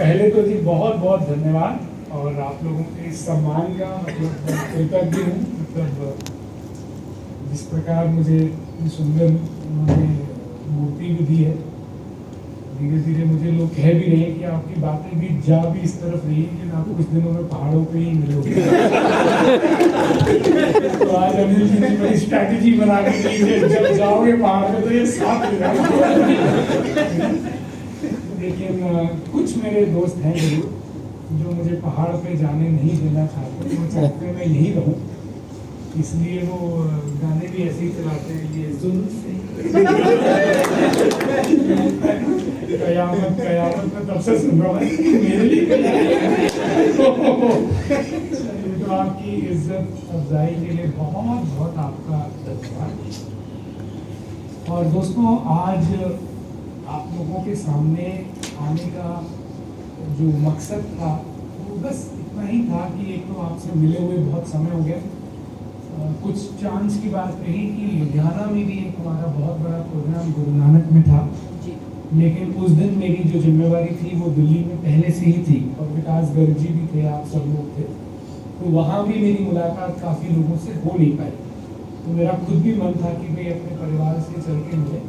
पहले तो जी बहुत बहुत धन्यवाद और आप लोगों के इस सम्मान का मतलब कृतज्ञ हूँ। मतलब जिस प्रकार मुझे इतनी सुंदर उन्होंने मूर्ति भी दी है, धीरे धीरे मुझे लोग कह भी रहे हैं कि आपकी बातें भी जा भी इस तरफ रही है कि आप कुछ दिनों में पहाड़ों पे ही मिलोगे। तो आज अनिल जी ने बड़ी स्ट्रैटेजी बना के दी है, जब जाओगे पहाड़ पे तो ये साथ में जाओगे। लेकिन कुछ मेरे दोस्त हैं जरूर जो मुझे पहाड़ पे जाने नहीं देना चाहते, वो चाहते हैं मैं यही रहूं, इसलिए वो गाने भी ऐसे ही चलाते हैं, ये कयामत कयामत में तब से सुन रहा हूँ मेरे लिए तो आपकी इज्जत अफजाई के लिए बहुत बहुत आपका धन्यवाद। और दोस्तों, आज आप लोगों के सामने आने का जो मकसद था वो बस इतना ही था कि एक तो आपसे मिले हुए बहुत समय हो गया। कुछ चांस की बात रही कि लुधियाना में भी एक हमारा बहुत बड़ा प्रोग्राम गुरु नानक में था, लेकिन उस दिन मेरी जो जिम्मेवारी थी वो दिल्ली में पहले से ही थी और विकास गर्ग जी भी थे, आप सब लोग थे, तो वहाँ भी मेरी मुलाकात काफ़ी लोगों से हो नहीं पाई। तो मेरा खुद भी मन था कि भाई अपने परिवार से चल के मिले।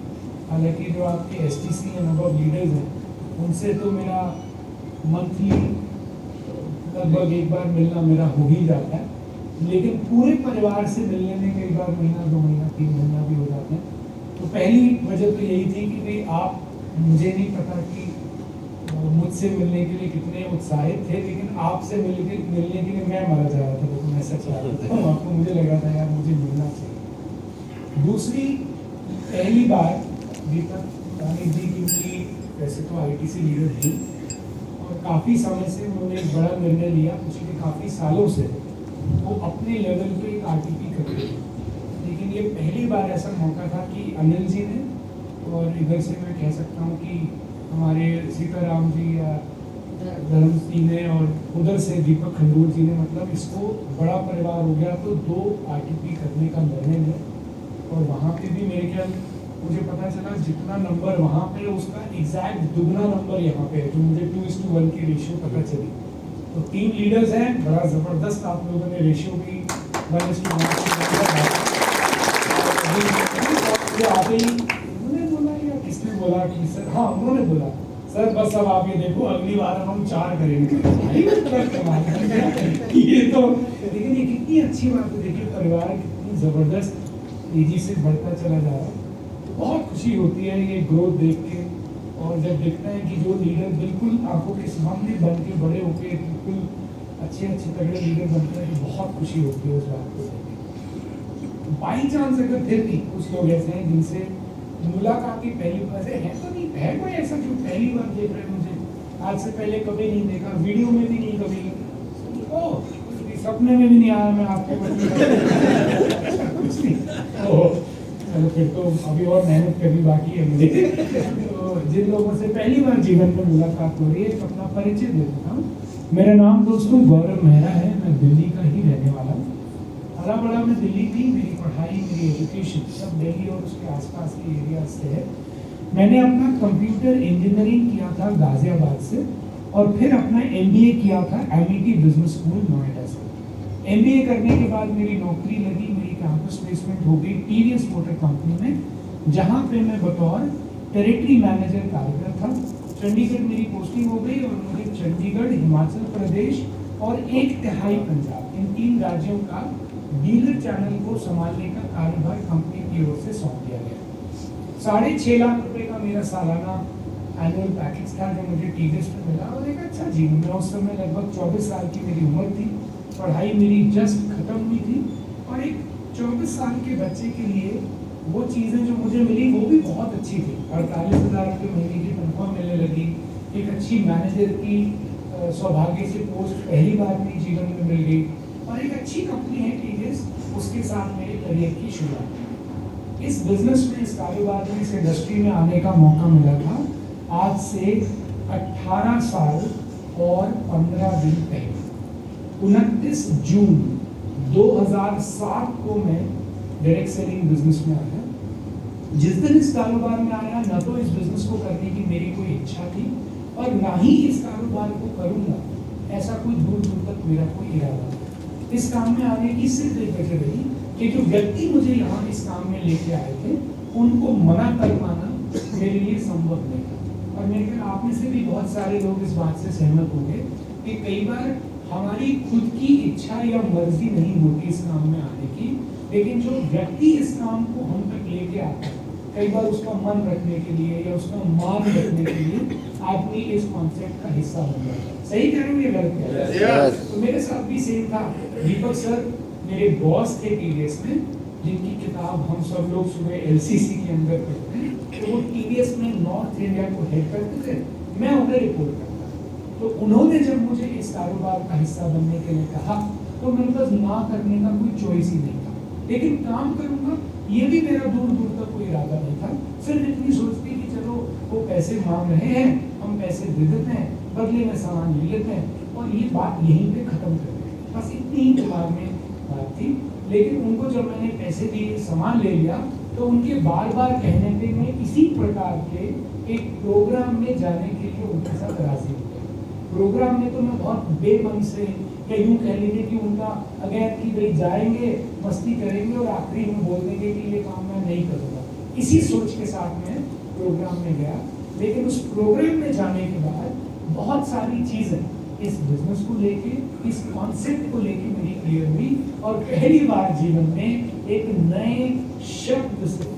हालांकि जो आपके STC एंड अबव लीडर्स हैं उनसे तो मेरा मंथली लगभग एक बार मिलना मेरा हो ही जाता है, लेकिन पूरे परिवार से मिलने में कई बार महीना 2 महीना 3 महीना भी हो जाते हैं। तो पहली वजह तो यही थी कि भाई आप, मुझे नहीं पता कि मुझसे मिलने के लिए कितने उत्साहित थे, लेकिन आपसे मिलने के लिए मैं मरा जा रहा था, तो मैं सच रहा था। आपको मुझे लगा था यार मुझे मिलना चाहिए। दूसरी पहली बार दीपक रानी जी, क्योंकि वैसे तो ITC लीडर थी और काफ़ी समय से उन्होंने एक बड़ा निर्णय लिया, पिछले काफ़ी सालों से वो अपने लेवल पे एक RTP करते थे, लेकिन ये पहली बार ऐसा मौका था कि अनिल जी ने, और इधर से मैं कह सकता हूँ कि हमारे सीताराम जी या धर्म सिंह ने और उधर से दीपक खंडूर जी ने, मतलब इसको बड़ा परिवार हो गया तो 2 RTP करने का निर्णय लिया। और वहाँ पे भी मेरे ख्याल मुझे पता चला जितना नंबर वहाँ पे उसका एग्जैक्ट दुगना नंबर यहाँ पे है, जो मुझे 2:1 की रेशियो पता चली। तो 3 लीडर्स हैं, बड़ा ज़बरदस्त आप लोगों ने रेशियो भी 1:1 आते ही उन्होंने बोला या किसने बोला कि सर, हाँ उन्होंने बोला सर बस अब आप ये देखो अगली बार हम 4 करेंगे। ये तो लेकिन ये कितनी अच्छी बात है, देखिए परिवार कितनी ज़बरदस्त तेजी से बढ़ता चला जा रहा है, बहुत खुशी होती है ये ग्रोथ देख के। और जब देखते हैं कि जो लीडर बिल्कुल आंखों के सामने बन के बड़े होके बिल्कुल अच्छे तगड़े लीडर बनते हैं, तो बहुत खुशी होती है उस बात को देख। बाई चांस अगर फिर भी कुछ लोग ऐसे हैं जिनसे मुलाकात की पहली बार है तो नहीं है, कोई ऐसा जो पहली बार देख रहे हैं मुझे, आज से पहले कभी नहीं देखा, वीडियो में भी नहीं कभी, सपने में भी नहीं आया मैं आपके कुछ नहीं। चलो फिर तो अभी और मेहनत करनी बाकी है मुझे। तो जिन लोगों से पहली बार जीवन में मुलाकात हो रही है, अपना परिचय दे देता हूँ। मेरा नाम दोस्तों गौरव मेहरा है, मैं दिल्ली का ही रहने वाला हूँ। बड़ा मैं दिल्ली थी, मेरी पढ़ाई मेरी एजुकेशन सब दिल्ली और उसके आसपास के एरिया से है। मैंने अपना कंप्यूटर इंजीनियरिंग किया था गाजियाबाद से, और फिर अपना MBA किया था MIT बिजनेस स्कूल नोएडा से। MBA करने के बाद मेरी नौकरी लगी, मेरी कैंपस प्लेसमेंट हो गई TVS मोटर कंपनी में, जहाँ पे मैं बतौर टेरिटरी मैनेजर कार्यरत था। चंडीगढ़ मेरी पोस्टिंग हो गई और मुझे चंडीगढ़, हिमाचल प्रदेश और 1/3 पंजाब, इन 3 राज्यों का डीलर चैनल को संभालने का कार्यभार कंपनी की ओर से सौंप दिया गया। 6.5 लाख रुपए का मेरा सालाना एनुअल पैकेज था जो मुझे TVS में मिला, और एक अच्छा जीवन में, उस समय लगभग 24 साल की मेरी उम्र थी, पढ़ाई मेरी जस्ट खत्म हुई थी, और एक 24 साल के बच्चे के लिए वो चीज़ें जो मुझे मिली वो भी बहुत अच्छी थी। 48,000 रुपये महीने की तनख्वाह मिलने लगी, एक अच्छी मैनेजर की सौभाग्य से पोस्ट पहली बार मेरे जीवन में मिल गई, और एक अच्छी कंपनी है TVS, उसके साथ मेरे करियर की शुरुआत। इस बिजनेस में, इस कारोबार में, इस इंडस्ट्री में आने का मौका मिला था आज से 18 साल और 15 दिन पहले। 29 जून 2007 को मैं डायरेक्ट सेलिंग बिजनेस में आया। जिस दिन इस कारोबार में आया, न तो इस बिजनेस को करने की मेरी कोई इच्छा थी और ना ही इस कारोबार को करूंगा, ऐसा कोई दूर दूर तक मेरा कोई इरादा नहीं। इस काम में आने की सिर्फ एक वजह रही कि जो व्यक्ति मुझे यहाँ इस काम में लेके आए थे उनको मना कर पाना मेरे लिए संभव नहीं था। और मेरे ख्याल आप में से भी बहुत सारे लोग इस बात से सहमत होंगे कि कई बार हमारी खुद की इच्छा या मर्जी नहीं होती इस काम में आने की, लेकिन जो व्यक्ति इस काम को हम तक लेके आता है, कई बार उसका मन रखने के लिए या उसका मान रखने के लिए आदमी इस कॉन्सेप्ट का हिस्सा बन जाता है। सही कह रहा हूँ, ये गलत कह रहा है? तो मेरे साथ भी सेम था। दीपक सर मेरे बॉस थे टीवीएस में, जिनकी किताब हम सब लोग सुबह एलसीसी के अंदर पढ़ते हैं। तो वो टीवीएस में नॉर्थ इंडिया को हेड करते थे, मैं उन्हें रिपोर्ट करता था। तो उन्होंने जब मुझे इस कारोबार का हिस्सा बनने के लिए कहा तो मेरे पास ना करने का कोई चॉइस ही नहीं था, लेकिन काम करूंगा ये भी मेरा दूर दूर तक कोई इरादा नहीं था। सिर्फ इतनी सोचती कि चलो वो पैसे मांग रहे हैं, हम पैसे दे देते हैं, बदले में सामान ले लेते हैं और ये बात यहीं पे खत्म कर देते हैं। बस इतनी ही दिमाग में बात थी। लेकिन उनको जब मैंने पैसे दिए, सामान ले लिया, तो उनके बार बार कहने पे मैं इसी प्रकार के एक प्रोग्राम में जाने के लिए उनके साथ राजी हो गया। प्रोग्राम में तो मैं बहुत बेमन से, या यूं कह लीजिए कि उनका अगैर कि भाई जाएंगे, मस्ती करेंगे और आखिरी में बोल देंगे कि ये काम मैं नहीं करूँगा, इसी सोच के साथ मैं प्रोग्राम में गया। लेकिन उस प्रोग्राम में जाने के बाद बहुत सारी चीज़ें इस बिजनेस को लेके, इस कॉन्सेप्ट को लेके मेरी क्लियर हुई और पहली बार जीवन में एक नए शब्द से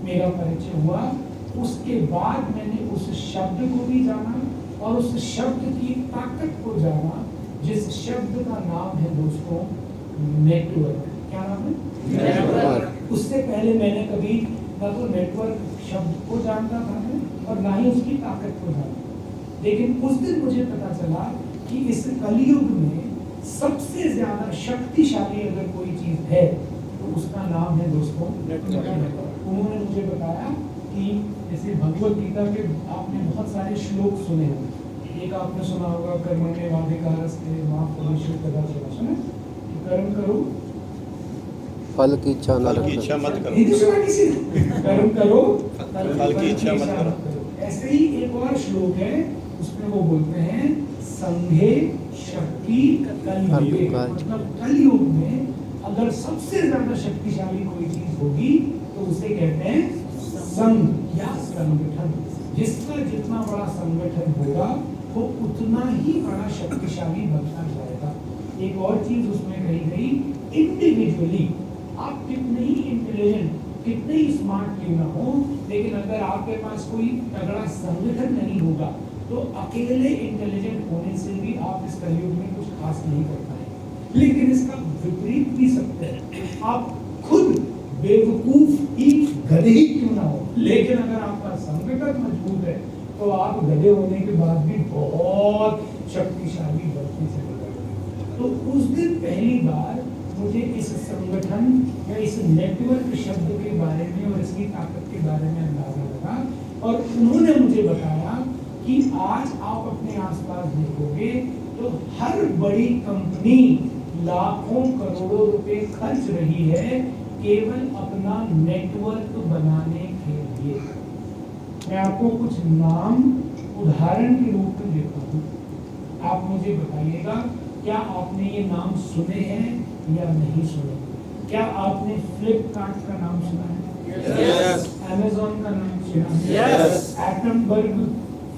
मेरा परिचय हुआ। उसके बाद मैंने उस शब्द को भी जाना और उस शब्द की ताकत को जाना, जिस शब्द का नाम है दोस्तों नेटवर्क। क्या नाम है? नेटवर्क। उससे पहले मैंने कभी ना तो नेटवर्क शब्द को जानता था और ना ही उसकी ताकत को जानता। लेकिन उस दिन मुझे पता चला कि इस कलयुग में सबसे ज्यादा शक्तिशाली अगर कोई चीज है तो उसका नाम है दोस्तों नेटवर्क। उन्होंने मुझे बताया कि जैसे भगवत गीता के आपने बहुत सारे श्लोक सुने होंगे। एक आपने सुना होगा कर्मण्येवाधिकारस्ते मा फलेषु कदाचन, सुना? कर्म करो, फल की इच्छा न रखना, मत करो। ये सुना किसी ने? कर्म करो, फल की इच्छा मत करो। ऐसे ही एक और श्लोक है, उसमें वो बोलते हैं संघे शक्ति कलयुगे, मतलब कलयुग में अगर सबसे ज्यादा शक्तिशाली कोई चीज होगी तो उसे कहते हैं संघ या संगठन। जिसका जितना बड़ा संगठन होगा वो उतना ही बड़ा शक्तिशाली बनता जाएगा। एक और चीज उसमें कही गई, इंडिविजुअली आप कितने ही इंटेलिजेंट, कितने ही स्मार्ट क्यों ना हो, लेकिन अगर आपके पास कोई तगड़ा संगठन नहीं होगा तो अकेले इंटेलिजेंट होने से भी आप इस कलयुग में कुछ खास नहीं कर पाएंगे। लेकिन इसका विपरीत भी सत्य है, आप खुद बेवकूफ ही गधे ही क्यों ना हो, लेकिन अगर आपका संगठन मजबूत है तो आप गधे होने के बाद भी बहुत शक्तिशाली बनते चले जाएंगे। तो उस दिन पहली बार मुझे इस संगठन या इस नेटवर्क शब्द के बारे में और इसकी ताकत के बारे में अंदाजा लगा। और उन्होंने मुझे बताया कि आज आप अपने आसपास देखोगे तो हर बड़ी कंपनी लाखों करोड़ों रुपए खर्च रही है केवल अपना नेटवर्क बनाने के लिए। मैं आपको कुछ नाम उदाहरण के रूप में देता हूँ, आप मुझे बताइएगा क्या आपने ये नाम सुने हैं या नहीं सुने। क्या आपने फ्लिपकार्ट का नाम सुना है? Yes. Amazon का नाम सुना है? Yes. एटमबर्ग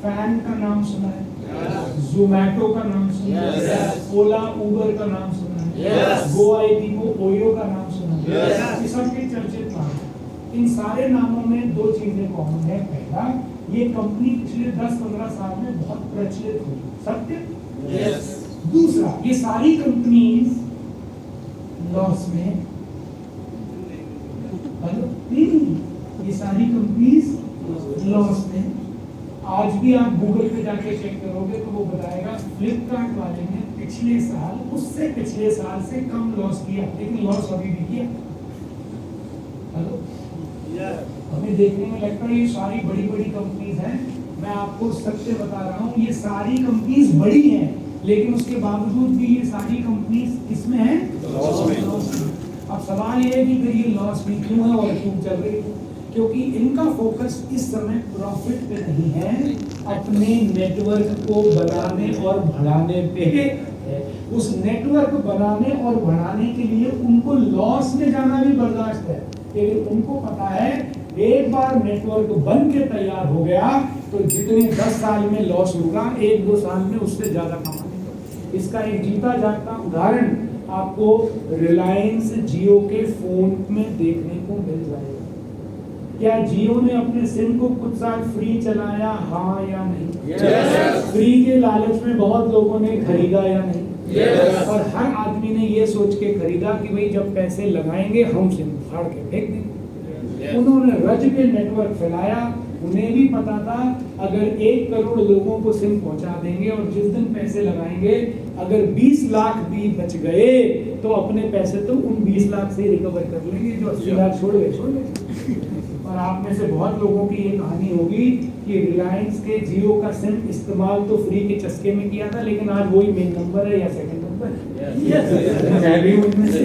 फैन का नाम सुना है? Yes. जोमैटो का नाम सुना है? Yes. ओला उबर का नाम सुना है? Yes. गोआईबीबो ओयो का नाम सुना है? Yes. ये सब के चर्चित नाम है। इन सारे नामों में दो चीजें कॉमन है। पहला, ये कंपनी पिछले 10-15 साल में बहुत प्रचलित हुई, सत्य? Yes. दूसरा, ये सारी कंपनीज लॉस में, ये सारी कंपनीज लॉस में। आज भी आप गूगल पे जाके चेक करोगे तो वो बताएगा फ्लिपकार्ट वाले ने पिछले साल, उससे पिछले साल से कम लॉस किया, लेकिन लॉस अभी भी किया। हेलो, हमें देखने में लगता है ये सारी बड़ी बड़ी कंपनीज हैं। मैं आपको सत्य बता रहा हूँ, ये सारी कंपनीज बड़ी हैं, लेकिन उसके बावजूद भी ये सारी कंपनीज किसमें है? लॉस में। अब सवाल ये है कि फिर ये लॉस में क्यों है और क्यों चल रही है? क्योंकि इनका फोकस इस समय प्रॉफिट पे नहीं है, अपने नेटवर्क को बनाने और बढ़ाने पे है। उस नेटवर्क बनाने और बढ़ाने के लिए उनको लॉस में जाना भी बर्दाश्त है, लेकिन उनको पता है एक बार नेटवर्क बन के तैयार हो गया तो जितने 10 साल में लॉस होगा 1-2 साल में उससे ज्यादा कमाने। इसका एक जीता जागता उदाहरण आपको रिलायंस जियो के फोन में देखने को मिल जाएगा। क्या जियो ने अपने सिम को कुछ साल फ्री चलाया, हाँ या नहीं? फ्री के लालच में बहुत लोगों ने खरीदा या नहीं? और हर आदमी ने ये सोच के खरीदा कि भाई जब पैसे लगाएंगे हम सिम फाड़ के फेंक देंगे। उन्होंने रज के नेटवर्क फैलाया, उन्हें भी पता था अगर 1 करोड़ लोगों को सिम पहुंचा देंगे और जिस दिन पैसे लगाएंगे अगर 20 लाख भी बच गए तो अपने पैसे तो उन 20 लाख से रिकवर कर लेंगे, जो 80 लाख छोड़ गए। और आप में से बहुत लोगों की ये कहानी होगी कि रिलायंस के जियो का सिम इस्तेमाल तो फ्री के चस्के में किया था, लेकिन आज वही मेन नंबर है या सेकंड नंबर है। मैं भी उनमें से।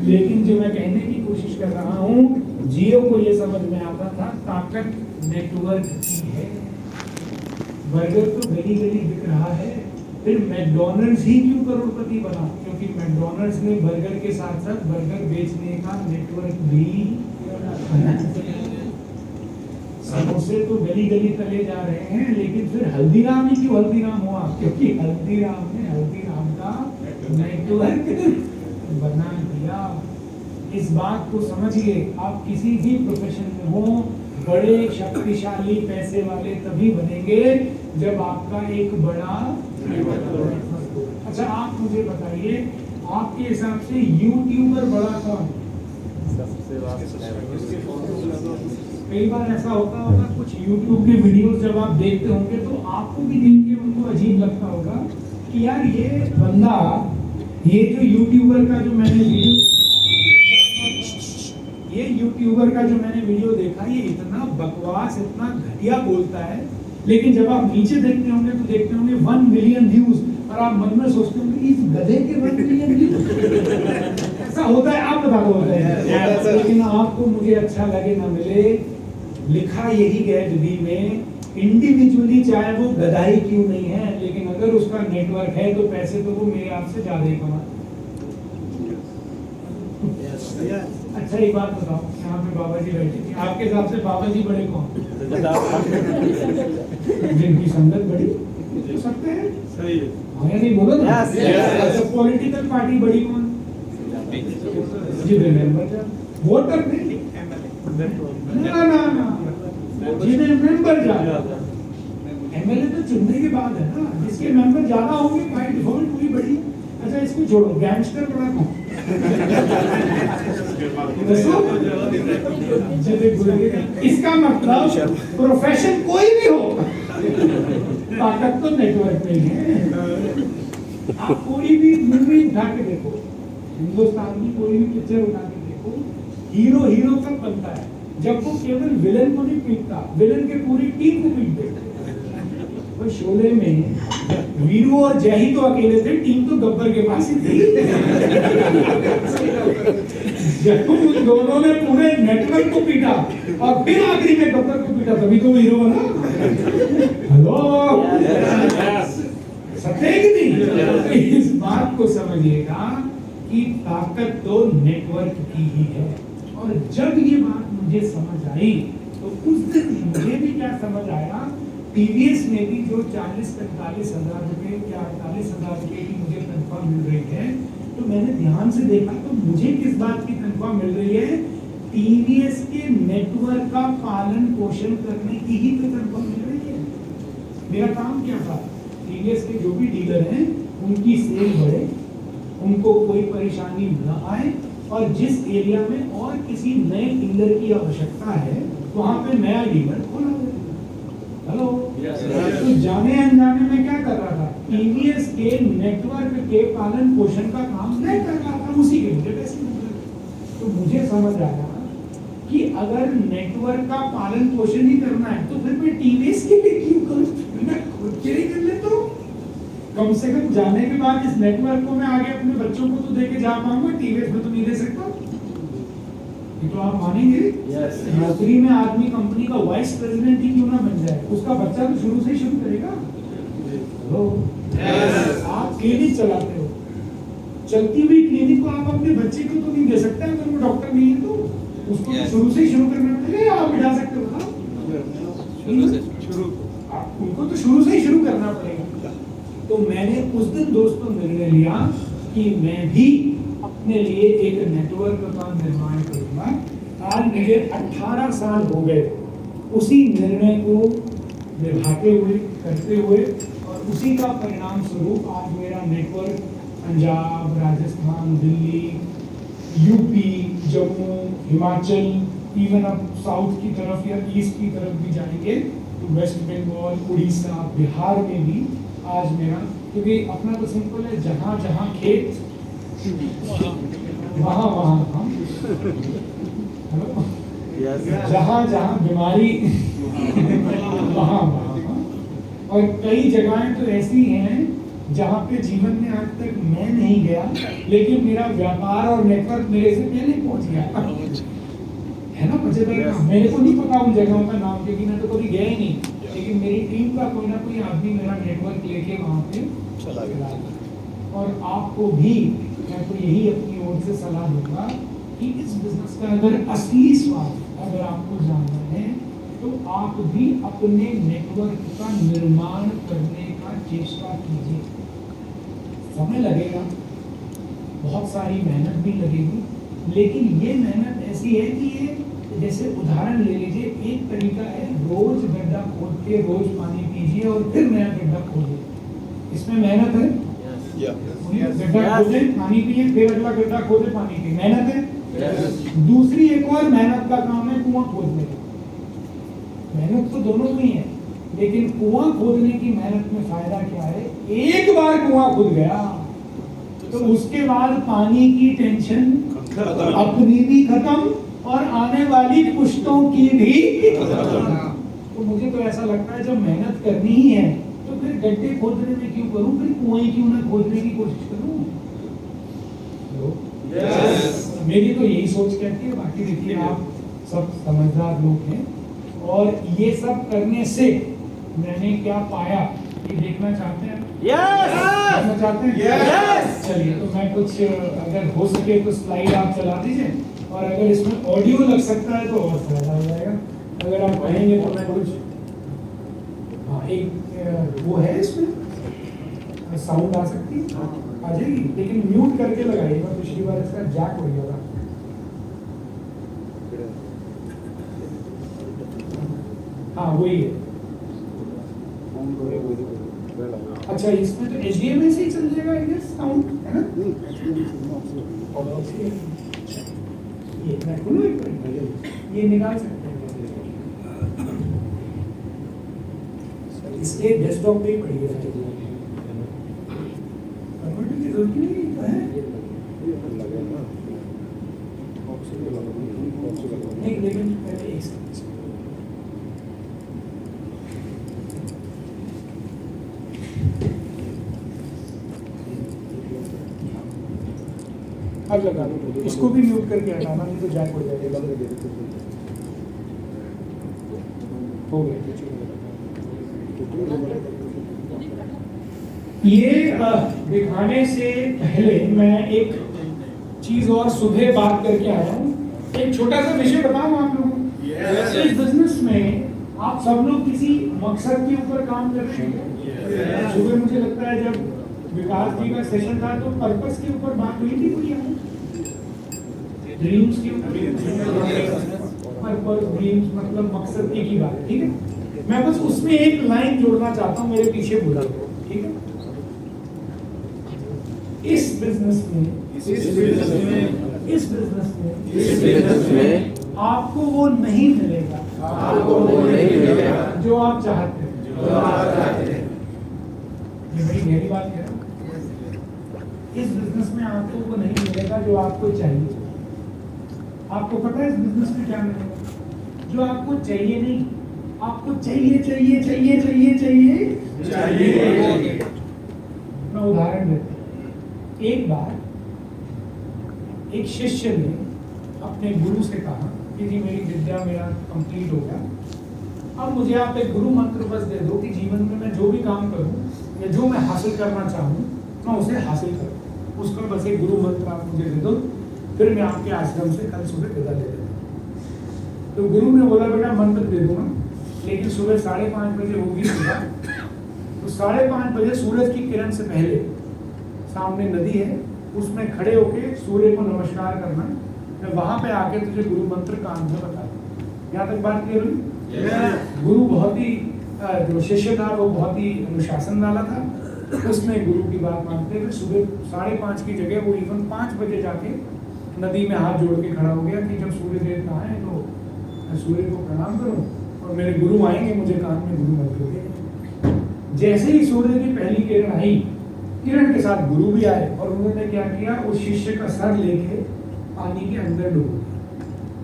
लेकिन जो मैं कहने की कोशिश कर रहा हूँ, जियो को ये समझ में आता था ताकत नेटवर्क की है। बर्गर तो गली गली बिक रहा है, फिर मैकडॉनल्ड्स ही क्यों करोड़पति बना? क्योंकि मैकडॉनल्ड्स ने बर्गर के साथ साथ बर्गर बेचने का नेटवर्क भी बना। समोसे तो गली गली तले जा रहे हैं, लेकिन फिर हल्दीराम ही क्यों हल्दीराम हुआ? क्योंकि हल्दीराम ने हल्दीराम का नेटवर्क बना दिया। इस बात को समझिए, आप किसी भी प्रोफेशन में हो, बड़े शक्तिशाली पैसे वाले तभी बनेंगे जब आपका एक बड़ा नेटवर्क हो। अच्छा, आप मुझे बताइए, आपके हिसाब से यूट्यूबर बड़ा कौन? कई बार ऐसा होता होगा, कुछ यूट्यूब के वीडियोस जब आप देखते होंगे तो आपको भी देख के उनको अजीब लगता होगा कि यार ये बंदा, ये जो यूट्यूबर का जो मैंने वीडियो देखा, ये इतना बकवास, इतना घटिया बोलता है, लेकिन जब आप नीचे देखते होंगे तो देखते होंगे 1 मिलियन व्यूज, और आप मन में सोचते होंगे इस गधे के 1 मिलियन व्यूज। ऐसा होता है, आप बता दो होता है। लेकिन आपको मुझे अच्छा लगे ना मिले, लिखा यही है विधि में, इंडिविजुअली चाहे वो गधाई क्यों नहीं है, लेकिन अगर उसका नेटवर्क है तो पैसे तो वो मेरे आपसे ज्यादा ही कमाता। अच्छा, एक बात बताओ, यहाँ पे बाबा जी बैठे थे, आपके हिसाब से बाबा जी बड़े कौन? जिनकी संगत बड़ी हो सकते हैं, सही है, हाँ या नहीं? बोलो ना। अच्छा, पॉलिटिकल पार्टी बड़ी कौन? जिन्हें मेंबर, वोटर नहीं, ना जिन्हें मेंबर ज्यादा। एमएलए तो चुनने के बाद है ना, जिसके मेंबर ज्यादा होंगे बाय डिफॉल्ट वही बड़ी। अच्छा, इसको छोड़ो, गैंगस्टर बड़ा कौन? इसका मतलब प्रोफेशन कोई भी हो, ताकत तो नेटवर्क में है। आप कोई भी मूवी उठा के देखो, हिंदुस्तान की कोई भी पिक्चर उठा के देखो, हीरो कब बनता है? जब वो केवल विलन को नहीं पीटता, विलन के पूरी टीम को पीट देता है। वो शोले में वीरू और जय ही तो अकेले थे, टीम तो गब्बर के पास ही थी। जब उन दोनों ने पूरे नेटवर्क को पीटा और फिर आखिरी में गब्बर को पीटा, तभी तो हीरो बना। हेलो, सत्य कि नहीं? इस बात को समझिएगा कि ताकत तो नेटवर्क की ही है। और जब ये बात मुझे समझ आई तो उस दिन मुझे भी क्या समझ आया, टीवीएस में भी जो 40-45 हजार रुपए या 48 हजार रुपए की मुझे तनख्वाह मिल रही है, तो मैंने ध्यान से देखा तो मुझे किस बात की तनख्वाह मिल रही है? टीवीएस के नेटवर्क का पालन पोषण करने की ही तो तनख्वाह मिल रही है। मेरा काम क्या था? टीवीएस के जो भी डीलर हैं उनकी सेल बढ़े, उनको कोई परेशानी न आए, और जिस एरिया में और किसी नए डीलर की आवश्यकता है वहां पे नया डीलर खोला जाए। हेलो, तो जाने अनजाने में क्या कर रहा था? टीवीएस के नेटवर्क के पालन पोषण का काम मैं कर रहा था, उसी के मुझे पैसे मिल रहे। तो मुझे समझ आया कि अगर नेटवर्क का पालन पोषण ही करना है तो फिर मैं टीवीएस के लिए क्यों करूं? मैं खुद के लिए कर लेता हूं। कम से कम जाने के बाद इस नेटवर्क को मैं आगे अपने बच्चों को तो दे के जा पाऊंगा, टीवीएस में तो नहीं दे सकता। ये तो आप मानेंगे। नौकरी में आदमी कंपनी का वाइस प्रेसिडेंट ही क्यों ना बन जाए, उसका बच्चा तो शुरू से ही शुरू करेगा। हेलो, आप क्लिनिक चलाते हो, चलती हुई क्लिनिक को आप अपने बच्चे को तो नहीं दे सकते अगर वो डॉक्टर नहीं है, तो उसको तो शुरू से ही शुरू करना पड़ेगा। आप बिठा सकते हो, बताओ। उनको तो शुरू से ही शुरू करना पड़ेगा। तो मैंने उस दिन दोस्तों निर्णय लिया कि मैं भी अपने लिए एक नेटवर्क का निर्माण करूंगा। आज मुझे 18 साल हो गए उसी निर्णय को निभाते हुए, करते हुए, और उसी का परिणाम स्वरूप आज मेरा network Punjab, Rajasthan, Delhi, UP, Jammu, Himachal, even अब साउथ की तरफ या ईस्ट की तरफ भी जाएंगे तो वेस्ट बंगाल, उड़ीसा, बिहार में भी आज मेरा, क्योंकि अपना तो सिंपल है, जहाँ जहाँ खेत वहाँ वहाँ हम, जहाँ जहाँ बीमारी वहाँ वहाँ हम। और कई जगहें तो ऐसी हैं जहाँ पे जीवन में आज तक मैं नहीं गया, लेकिन मेरा व्यापार और नेटवर्क मेरे से पहले पहुँच गया। है ना मजेदार। मेरे को नहीं पता उन जगहों का नाम, क्योंकि मैं तो कभी गया ही नहीं, लेकिन मेरी टीम का कोई ना कोई आदमी मेरा नेटवर्क लेके वहाँ पे चला गया। और आपको भी मैं तो यही अपनी ओर से सलाह दूंगा कि इस बिजनेस का अगर असली स्वाद अगर आपको जानना है तो आप भी अपने नेटवर्क का निर्माण करने का चेष्टा कीजिए। समय लगेगा, बहुत सारी मेहनत भी लगेगी, लेकिन ये मेहनत ऐसी है कि ये, जैसे उदाहरण ले लीजिए, एक तरीका है रोज गड्ढा खोद के रोज पानी पीजिए और फिर नया गड्ढा खोदिए, इसमें मेहनत है। गड्ढा खोदे, पानी पिए, फिर अगला गड्ढा खोदे, पानी पिए, मेहनत है। दूसरी एक और मेहनत का काम है कुआं खोदने का। मेहनत तो दोनों में ही है, लेकिन कुआं खोदने की मेहनत में फायदा क्या है, एक बार कुआं खुद गया तो उसके बाद पानी की टेंशन अपनी भी खत्म और आने वाली पुश्तों की भी। तो मुझे तो ऐसा लगता है जब मेहनत करनी ही है तो फिर गड्ढे खोदने में क्यों करूं, फिर कुएं क्यों ना खोदने की कोशिश करूं। मेरी तो यही सोच कहती है। बाकी देखिए, आप सब समझदार लोग हैं, और ये सब करने से मैंने क्या पाया ये देखना चाहते हैं। देखना चाहते हैं। चलिए, तो मैं कुछ, अगर हो सके तो स्लाइड आप चला दीजिए, और अगर इसमें ऑडियो लग सकता है तो और फायदा हो जाएगा। अगर आप कहेंगे तो मैं कुछ, हाँ, एक वो है इसमें साउंड आ सकती है, आ जाएगी, लेकिन म्यूट करके लगाइएगा। पिछली बार इसका जैक हो गया था। हाँ, वही है। अच्छा, इसमें तो HDMI से ही चल जाएगा, आई गेस, साउंड, है ना? ये निकाल सकते हैं, इसलिए डेस्कटॉप पे ही पड़ी है। कन्वर्टर की जरूरत नहीं है, नहीं, लेकिन पहले एक सेकंड, अब लगा दो। इसको भी म्यूट करके हटाना, नहीं तो जैक हो जाएगा। हो गया। ये दिखाने से पहले मैं एक चीज और सुबह बात करके आया हूँ। एक छोटा सा विषय बताऊँ आप लोगों को। इस बिजनेस में आप सब लोग किसी मकसद के ऊपर काम कर रहे हैं। सुबह मुझे लगता है जब विकास जी का सेशन था तो पर्पस के ऊपर बात हुई थी, कोई ड्रीम्स के ऊपर। पर्पस, ड्रीम्स मतलब मकसद की बात है, ठीक है। मैं बस उसमें एक लाइन जोड़ना चाहता हूँ, मेरे पीछे बोला, ठीक है। इस बिजनेस में आपको वो नहीं मिलेगा जो आप चाहते हैं। ये बड़ी गहरी बात है। इस बिजनेस में आपको वो नहीं मिलेगा जो आपको चाहिए। आपको पता है इस बिजनेस में क्या मिलेगा? जो आपको चाहिए नहीं, आपको चाहिए चाहिए चाहिए चाहिए चाहिए चाहिए। मैं उदाहरण देता हूं। एक बार एक शिष्य ने अपने गुरु से कहा कि जी मेरी विद्या मेरा कंप्लीट हो गया, अब मुझे आप एक गुरु मंत्र बस दे दो कि जीवन में मैं जो भी काम करूं या जो मैं हासिल करना चाहूं मैं उसे हासिल करूं, उसका बस एक गुरु मंत्र आप मुझे दे दो, फिर मैं आपके आश्रम से कल सुबह विदा ले लेता हूं। तो गुरु ने बोला बेटा मंत्र दे दूंगा, लेकिन सुबह 5:30 बजे होगी सुबह, तो 5:30 बजे सूरज की किरण से पहले सामने नदी है, उसमें खड़े होके सूर्य को नमस्कार करना, मैं वहां पे आके तुझे गुरु मंत्र कान में बता दूं। यहाँ तक बात क्लियर हुई? गुरु बहुत ही जो शिष्य था वो बहुत ही अनुशासन वाला था, उसने गुरु की बात मानते हुए सुबह 5:30 की जगह वो इवन 5 बजे जाके नदी में हाथ जोड़ के खड़ा हो गया कि जब सूर्य देव आए तो मैं सूर्य को प्रणाम करूं और मेरे गुरु आएंगे मुझे कान में गुरु मंत्र देंगे। जैसे ही सूर्य की पहली किरण आई, किरण के साथ गुरु भी आए और उन्होंने क्या किया, उस शिष्य का सर लेके पानी के अंदर डूब दिया।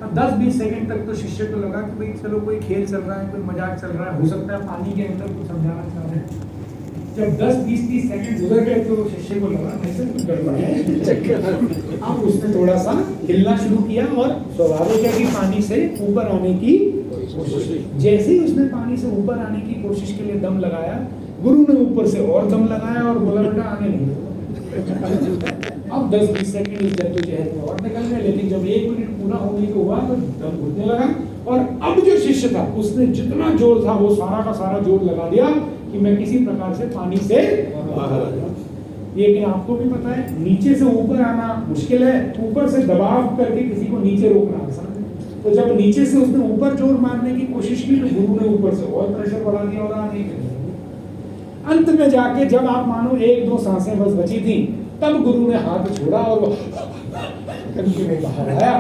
अब 10-20 सेकंड तक तो शिष्य को लगा कि भाई चलो कोई खेल चल रहा है, कोई मजाक चल रहा है, हो सकता है पानी के अंदर कुछ समझाना चाह रहे हैं। जब 10-20-30 सेकंड गुजर गए तो शिष्य को लगा नहीं सर कुछ गड़बड़ है। अब उसने थोड़ा सा हिलना शुरू किया और स्वाभाविक है कि पानी से ऊपर आने की कोशिश। जैसे ही उसने पानी से ऊपर आने की कोशिश के लिए दम लगाया, गुरु ने ऊपर से और दम लगाया और बोला बेटा आने नहीं। अब 10-20 सेकंड इस जद्दोजहद में और निकल गए, लेकिन जब 1 मिनट पूरा होने को हुआ तो दम घुटने लगा और अब जो शिष्य था उसने जितना जोर था वो सारा का सारा जोर लगा दिया कि मैं किसी प्रकार से पानी से बाहर आ जाऊं। लेकिन आपको भी पता है नीचे से ऊपर आना मुश्किल है, ऊपर से दबाव करके किसी को नीचे रोकना आसान है। तो जब नीचे से उसने ऊपर जोर मारने की कोशिश की तो गुरु ने ऊपर से और प्रेशर बढ़ा दिया और आने के अंत में जाके जब आप मानो 1-2 सांसें बस बची थी, तब गुरु ने हाथ छोड़ा और वो करके में बाहर आया।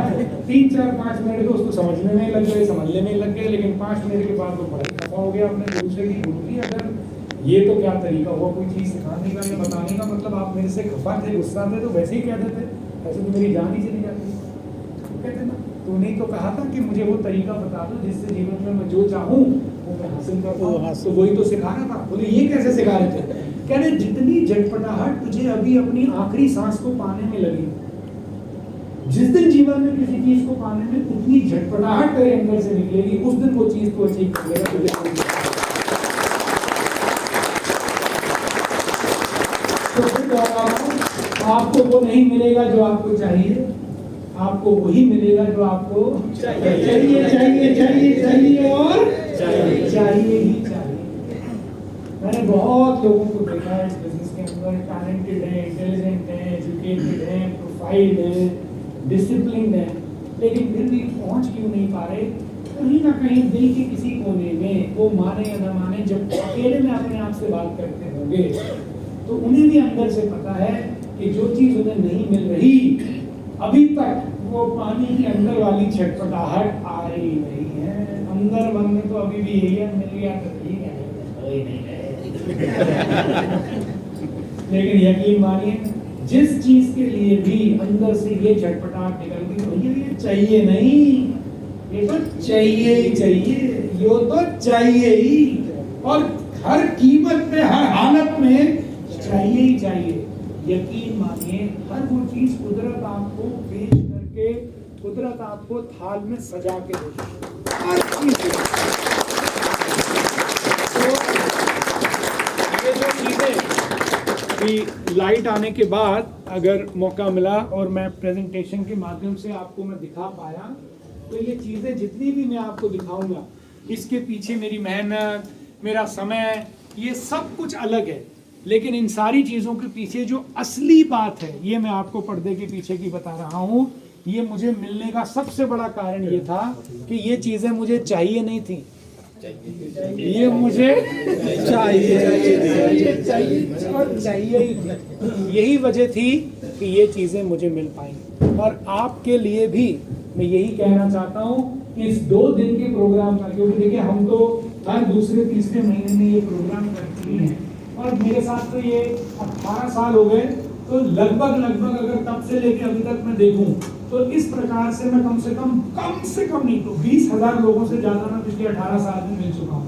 3-4-5 मिनट तो उसको समझने में लग गए, समझने में लग गए, लेकिन 5 मिनट के बाद वो बड़ा खफा हो गया अपने गुरु से कि गुरु जी अगर ये तो क्या तरीका हुआ कोई चीज सिखाने का या बताने का, मतलब आप मेरे से खफा थे, गुस्सा थे तो वैसे ही कह देते, ऐसे तो मेरी जान ही चली जाती। कहते ना तूने तो कहा था कि मुझे वो तरीका बता दो जिससे जीवन में मैं जो चाहूँ वो मैं हासिल कर पाऊँ, तो वही तो सिखा रहा था। बोले ये कैसे सिखा रहे थे? कह रहे जितनी झटपटाहट तुझे अभी अपनी आखिरी सांस को पाने में लगी, जिस दिन जीवन में किसी चीज को पाने में उतनी झटपटाहट तेरे अंदर से निकलेगी, उस दिन वो चीज को अचीव करेगा तुझे। तो फिर आपको वो नहीं मिलेगा जो आपको चाहिए, आपको वही मिलेगा जो आपको चाहिए चाहिए चाहिए चाहिए चाहिए और चाहिए ही चाहिए। मैंने बहुत लोगों को देखा है इस बिजनेस के अंदर, टैलेंटेड है, इंटेलिजेंट है, एजुकेटेड है, प्रोफाइल्ड है, डिसिप्लिन है, लेकिन फिर भी पहुंच क्यों नहीं पा रहे? कहीं ना कहीं दिल के किसी कोने में, वो माने या न माने, जब अकेले में अपने आप से बात करते होंगे तो उन्हें भी अंदर से पता है कि जो चीज उन्हें नहीं मिल रही अभी तक, वो पानी के अंदर वाली छटपटाहट आ रही नहीं है। अंदर मन में तो अभी भी यही है, मिल गया तो ठीक है, लेकिन यकीन मानिए जिस चीज के लिए भी अंदर से ये झटपटाहट निकलती है, ये चाहिए नहीं, ये तो चाहिए ही चाहिए, यो तो चाहिए ही, और हर कीमत पे, हर हालत में चाहिए ही चाहिए। यकीन मानिए हर वो चीज कुदरत आपको पेश करके, कुदरत आपको थाल में सजा के देगी, हर चीज। तो ये जो चीजें कि लाइट आने के बाद अगर मौका मिला और मैं प्रेजेंटेशन के माध्यम से आपको मैं दिखा पाया, तो ये चीजें जितनी भी मैं आपको दिखाऊंगा, इसके पीछे मेरी मेहनत, मेरा समय, ये सब कुछ अलग है, लेकिन इन सारी चीज़ों के पीछे जो असली बात है, ये मैं आपको पर्दे के पीछे की बता रहा हूँ। ये मुझे मिलने का सबसे बड़ा कारण ये था कि ये चीज़ें मुझे चाहिए नहीं थी, ये मुझे चाहिए ही थी। यही वजह थी कि ये चीज़ें मुझे मिल पाई। और आपके लिए भी मैं यही कहना चाहता हूँ कि इस 2 दिन के प्रोग्राम का, क्योंकि देखिए हम तो हर दूसरे-तीसरे महीने में ये प्रोग्राम करते ही हैं, और मेरे साथ तो ये 18 साल हो गए, तो लगभग अगर तब से लेके अभी तक मैं देखूं तो इस प्रकार से मैं कम से कम नहीं तो 20,000 लोगों से ज़्यादा मैं पिछले 18 साल में मिल चुका हूँ।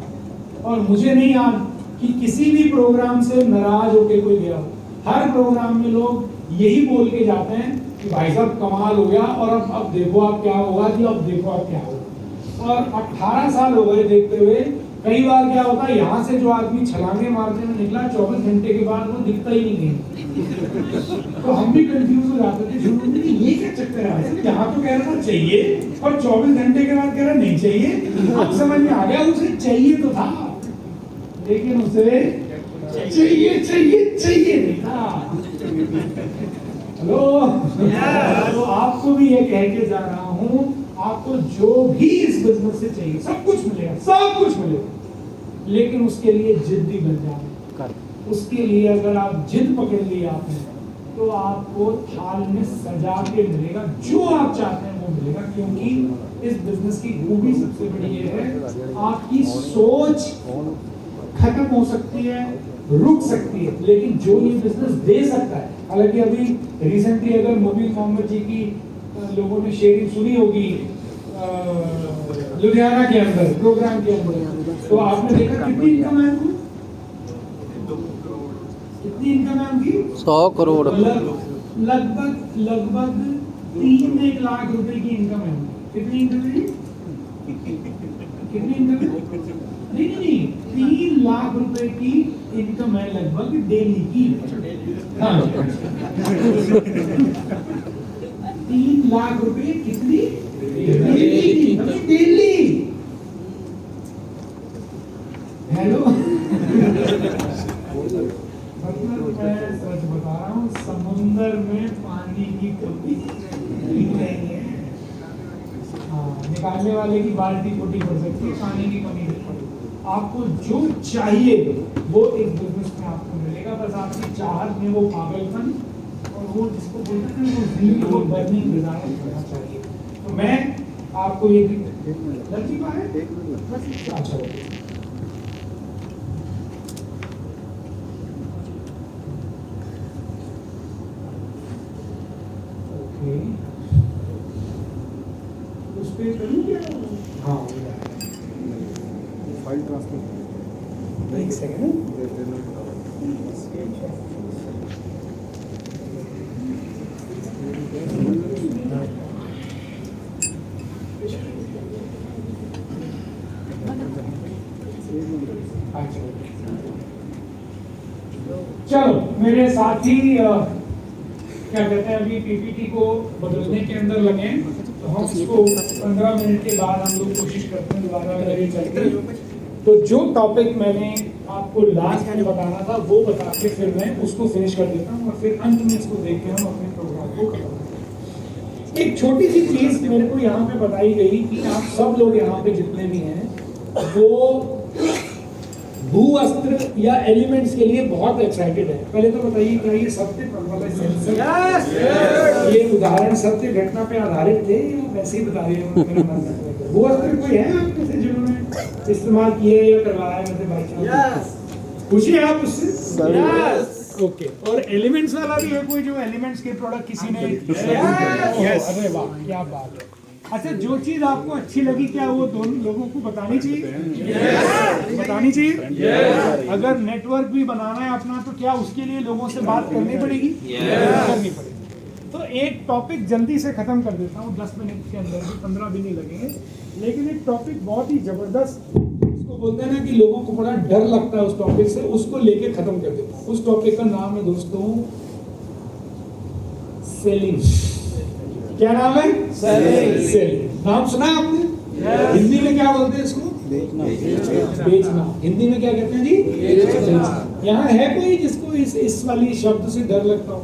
और मुझे नहीं याद कि किसी भी प्रोग्राम से नाराज होकर कोई गया हो। हर प्रोग्राम में लोग यही बोल के जाते हैं कि भाई साहब कमाल हो गया, और अब देखो आप क्या होगा जी, अब देखो आप क्या होगा। और 18 साल हो गए देखते हुए। कई बार क्या होता है, यहाँ से जो आदमी छलांगे मारते हुए निकला 24 घंटे के बाद वो दिखता ही नहीं कहीं। तो हम भी कंफ्यूज हो जाते थे शुरू में, ये क्या चक्कर है, यहाँ तो कह रहा था चाहिए और 24 घंटे के बाद कह रहा नहीं चाहिए। अब समझ में आ गया उसे चाहिए तो था, लेकिन उसे चाहिए चाहिए चाहिए नहीं था। हेलो, तो आपको भी ये कह के जा रहा हूँ, आपको जो भी इस बिजनेस से चाहिए सब कुछ मिलेगा, सब कुछ मिलेगा, लेकिन उसके लिए जिद्दी बन जाए। उसके लिए अगर आप जिद पकड़ ली आपने, तो आपको थाल में सजा के मिलेगा, जो आप चाहते हैं वो मिलेगा। क्योंकि इस बिजनेस की खूबी सबसे बड़ी ये है, आपकी सोच खत्म हो सकती है, रुक सकती है, लेकिन जो ये बिजनेस दे सकता है। हालांकि अभी रिसेंटली अगर मोबिल मोहम्मद जी की लोगों ने शेयरिंग सुनी होगी लुधियाना के अंदर प्रोग्राम के अंदर, तो आपने देखा कितनी इनकम है उनको, कितनी इनकम है उनकी 100 करोड़ लगभग लगभग 3 लाख रुपए की इनकम है। कितनी इनकम है, कितनी इनकम है? नहीं, 3 लाख रुपए की इनकम है लगभग डेली की। हाँ, 3 लाख रुपए कितनी डेली? हेलो, मतलब मैं सच बता रहा हूँ, समुंदर में पानी की कमी नहीं है। हाँ, निकालने वाले की बाल्टी छोटी पड़ सकती है, पानी की कमी नहीं पड़ेगी। आपको जो चाहिए वो इस बिजनेस में आपको मिलेगा, बस आपकी चाहत में वो पागलपन और वो जिसको बोलते हैं वो ज़ील, वो बर्निंग डिजायर करना चाहिए। तो मैं आपको ये लड़की का है अच्छा, ओके, उस पे करूँ क्या? हाँ, फाइल ट्रांसफर, एक सेकंड। चलो मेरे साथी क्या कहते हैं, अभी पीपीटी को बदलने के अंदर लगे, तो हम इसको 15 मिनट के बाद हम लोग कोशिश करते हैं दोबारा अगर ये चलते। तो जो टॉपिक मैंने आपको लास्ट में बताना था वो बता के फिर मैं उसको फिनिश कर देता हूँ, और फिर अंत में इसको देख के हम अपने प्रोग्राम को खत्म करते हैं। एक छोटी सी चीज मेरे को यहाँ पे बताई गई कि आप सब लोग यहाँ पे जितने भी हैं वो भू अस्त्र या एलिमेंट्स के लिए बहुत एक्साइटेड है। पहले तो बताइए क्या ये सत्य ये उदाहरण सत्य घटना पे आधारित थे या वैसे ही बता रहे हैं? भू अस्त्र कोई है आप में से जिन्होंने इस्तेमाल किए या करवाया है वैसे बाई चांस? पूछिए आप उससे। ओके, और एलिमेंट्स वाला भी है कोई जो एलिमेंट्स के प्रोडक्ट किसी ने? अरे वाह, क्या बात है। अच्छा, जो चीज आपको अच्छी लगी क्या वो दोनों लोगों को बतानी चाहिए? बतानी चाहिए। अगर नेटवर्क भी बनाना है अपना, तो क्या उसके लिए लोगों से बात करनी पड़ेगी? करनी पड़ेगी। तो एक टॉपिक जल्दी से खत्म कर देता हूँ, 10 मिनट के अंदर भी, 15 भी नहीं लगेंगे, लेकिन एक टॉपिक बहुत ही जबरदस्त, उसको बोलते हैं ना कि लोगों को बड़ा डर लगता है उस टॉपिक से, उसको लेके खत्म कर देता हूँ। उस टॉपिक का नाम है दोस्तों सेलिंग। क्या नाम है? सेलिंग। नाम सुना है आपने? हिंदी में क्या बोलते हैं इसको? बेचना। हिंदी में क्या कहते हैं जी? बेचना। यहाँ है कोई जिसको इस वाली शब्द से डर लगता हो?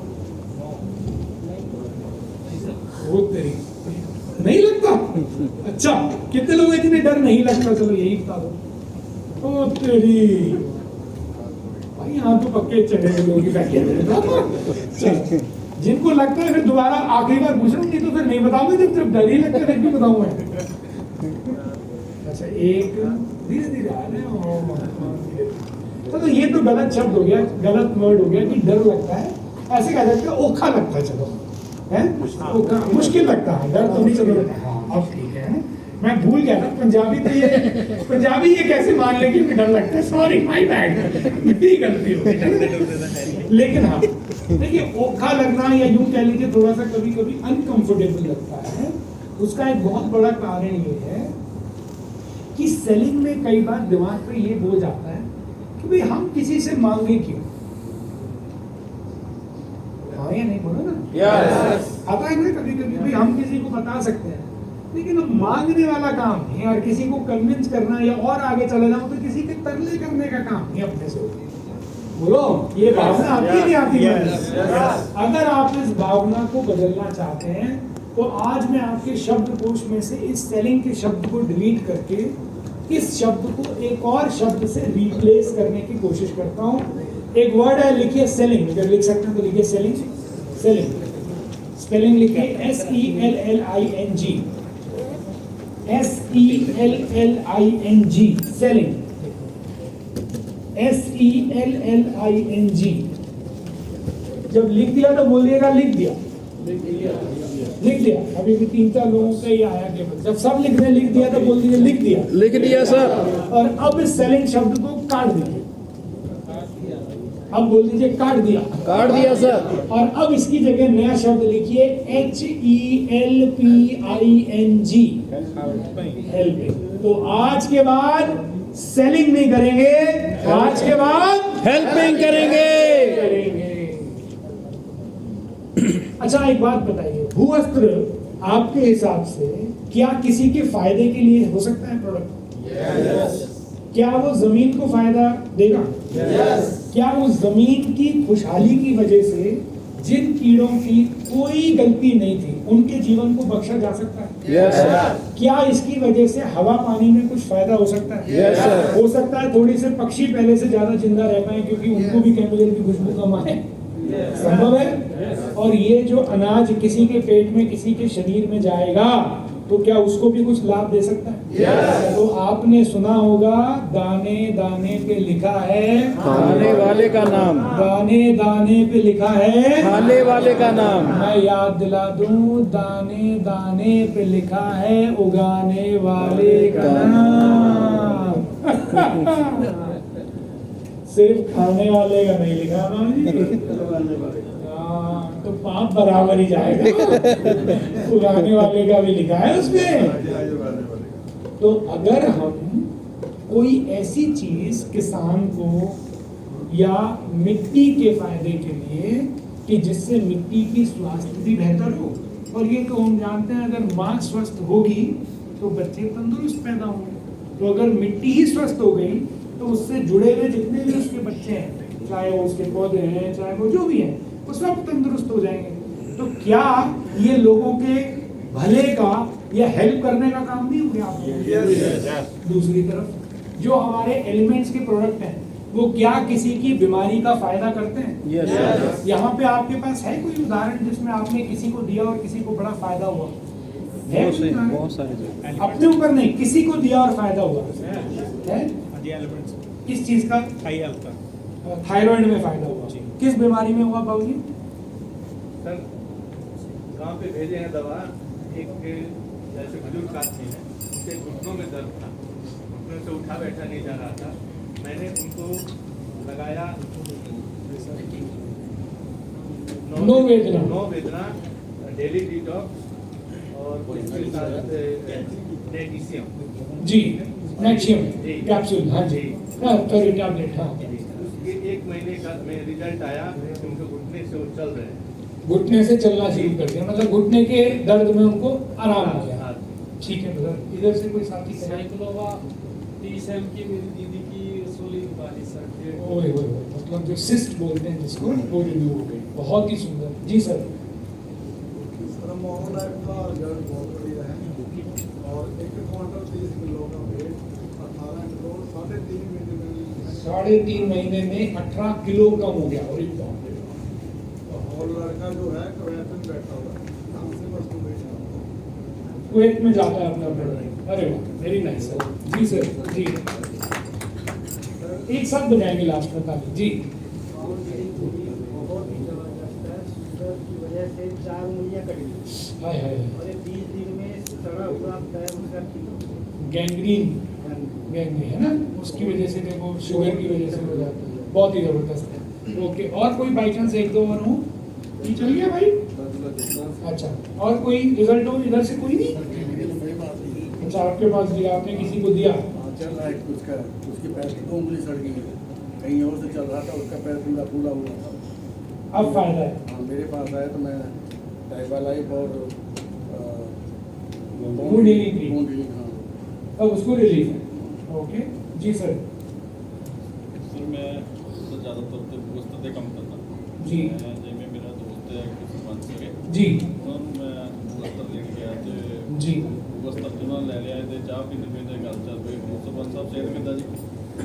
वो तेरी नहीं लगता? अच्छा, कितने लोग हैं जिन्हें डर नहीं लगता? चलो यही बता दो। ओ तेरी भाई, यहाँ तो पक्के चढ़े लोग ही बैठे हैं। जिनको लगता है फिर दोबारा आखिरी बार पूछ रहा हूँ, नहीं तो फिर नहीं बताऊंगा, जब डर ही लगता है फिर भी बताऊंगा। अच्छा, एक धीरे धीरे आ रहे हैं। तो ये तो गलत शब्द हो गया, गलत वर्ड हो गया कि डर लगता है, ऐसे कह सकते हैं ओखा लगता है। चलो है, मुश्किल लगता है, डर तो नहीं। चलो अब ठीक है, मैं भूल गया था पंजाबी, तो ये पंजाबी ये कैसे मान लेगी कि डर लगता है? सॉरी माय बैड, इतनी गलती हो गई। लेकिन हाँ, देखिए ओखा लगना या यूं कह लीजिए थोड़ा सा कभी कभी अनकंफर्टेबल लगता है, उसका एक बहुत बड़ा कारण ये है कि सेलिंग में कई बार दिमाग पे ये बोझ आता है कि भाई हम किसी से मांगे क्यों। हाँ या नहीं, बोलो ना। Yes. आता है ना कभी कभी भाई हम किसी को बता सकते हैं, लेकिन हम मांगने वाला काम नहीं, और किसी को कन्विंस करना या और आगे चले जाओ तो किसी के तरले करने का काम नहीं अपने से। बोलो ये भावना आती नहीं आती है। अगर आप इस भावना को बदलना चाहते हैं तो आज मैं आपके शब्दकोश में से इस सेलिंग के शब्द को डिलीट करके इस शब्द को एक और शब्द से रिप्लेस करने की कोशिश करता हूँ। एक वर्ड है, लिखिए सेलिंग। अगर लिख सकते हैं तो लिखिए सेलिंग। सेलिंग स्पेलिंग लिखिए SELLING। SELLING selling. SELLING। जब लिख दिया तो बोलिएगा लिख दिया। लिख दिया। अभी भी 3-4 लोगों का ही आया केवल। जब सब लिख दिया तो बोल दीजिए लिख दिया। लिख दिया सर। और अब इस सेलिंग शब्द को काट दीजिए। अब बोल दीजिए काट दिया। काट दिया सर। और अब इसकी जगह नया शब्द लिखिए HELPING। हेल्पिंग। तो आज के बाद सेलिंग नहीं करेंगे, आज के बाद हेल्पिंग करेंगे। अच्छा एक बात बताइए, भूवस्त्र आपके हिसाब से क्या किसी के फायदे के लिए हो सकता है प्रोडक्ट? Yes. क्या वो जमीन को फायदा देगा? Yes. क्या वो जमीन की खुशहाली की वजह से जिन कीड़ों की कोई गलती नहीं थी उनके जीवन को बख्शा जा सकता है? Yes. क्या इसकी वजह से हवा पानी में कुछ फायदा हो सकता है? Yes, sir. हो सकता है थोड़ी से पक्षी पहले से ज्यादा जिंदा रह पाए क्योंकि उनको भी केमिकल की खुशबू कम आए। संभव है। और ये जो अनाज किसी के पेट में किसी के शरीर में जाएगा तो क्या उसको भी कुछ लाभ दे सकता है? Yes. तो आपने सुना होगा दाने दाने पे लिखा है खाने वाले का नाम। दाने दाने पे लिखा है खाने वाले का नाम। मैं याद दिला दूं, दाने दाने पे लिखा है उगाने वाले का नाम। सिर्फ खाने वाले का नहीं लिखा ना, तो पाप बराबर ही जाएगा। उगाने वाले का भी लिखा है उसमें। तो अगर हम कोई ऐसी चीज किसान को या मिट्टी के फायदे के लिए कि जिससे मिट्टी की स्वास्थ्य भी बेहतर हो, और ये तो हम जानते हैं अगर माँ स्वस्थ होगी तो बच्चे तंदुरुस्त पैदा होंगे। तो अगर मिट्टी ही स्वस्थ हो गई तो उससे जुड़े हुए जितने भी उसके बच्चे हैं, चाहे वो उसके पौधे हैं चाहे वो जो भी हैं, वो सब तंदुरुस्त हो जाएंगे। तो क्या ये लोगों के भले का या हेल्प करने का काम नहीं हो गया आपको? दूसरी तरफ जो हमारे एलिमेंट्स के प्रोडक्ट हैं वो क्या किसी की बीमारी का फायदा करते हैं? यहाँ पे आपके पास है कोई उदाहरण जिसमें आपने किसी को दिया और किसी को बड़ा फायदा हुआ? बहुत सारे अपने ऊपर नहीं, किसी को दिया और फायदा हुआ है? किस चीज का? थायराइड में फायदा हुआ। किस बीमारी में हुआ बाबूजी? सर गांव पे भेजे हैं दवा, एक जैसे बुजुर्ग आदमी है, उनके घुटनों में दर्द था, घुटनों से उठा बैठा नहीं जा रहा था। मैंने उनको लगाया नो वेदना, नो वेदना, डेली डिटॉक्स और इसके साथ मैग्नीशियम जी मैक्सियम कैप्सूल। हाँ जी, सॉरी टैबलेट। हाँ, उसके 1 महीने का में रिजल्ट आया, उनके घुटने से वो चल रहे हैं। घुटने से चलना शुरू कर दिया, मतलब घुटने के दर्द में उनको आराम हो गया। ठीक है ब्रदर, इधर से कोई साथी साइक्लोवा 30 एम की मेरी दीदी की सोली वाली सर। ओए ओए, मतलब जो सिस्ट बोलते हैं जिसको, वो रिमूव हो गई। बहुत ही सुंदर। जी सर। मोहन का रिजल्ट बहुत बढ़िया है और 1 क्विंटल 30 किलो का वेट 18 किलो 3.5 महीने में 3.5 महीने में 18 किलो कम हो गया। और और लड़का जो है कुवैत में बैठा हुआ है, नाम से बस बैठा कुवैत में जाता है अपना ब्रदर। अरे वाह, वेरी नाइस सर। जी सर। जी एक साथ बजाएंगे लास्ट में ताली। जी बहुत ही जबरदस्त है, शुगर की वजह से 4 उंगलियां कटी हाय हाय। और ये 20 दिन में सड़ा हुआ पैर उसका ठीक गैंग्रीन है ना, उसकी वजह से देखो, शुगर की वजह से हो जाता है। बहुत ही जबरदस्त है। ओके, और कोई बाई चांस 1-2 और हो? ये चल गया भाई। अच्छा, और कोई रिजल्ट हो इधर से? कोई नहीं। अच्छा, आपके पास दिया, आपने किसी को दिया? चल रहा है कुछ का, उसके पैर की 2 उंगली सड़ गई है, कहीं और से चल रहा था, उसका पैर पूरा फूला हुआ था। अब फायदा है। हाँ, मेरे पास आया तो मैं टाइबा लाइफ और Wound healing की। wound healing, हाँ। अब उसको रिलीफ है। ओके जी सर। सर मैं तो ज़्यादातर तो दोस्त से कम करता जी जिमें मेरा दोस्त है किसी बंद सके जी और मैं दोस्त लेके गया तो जी दोस्त जो ले लिया तो चाह पीते पीते गल चल पई दोस्त बंद साहब सेहत किदा जी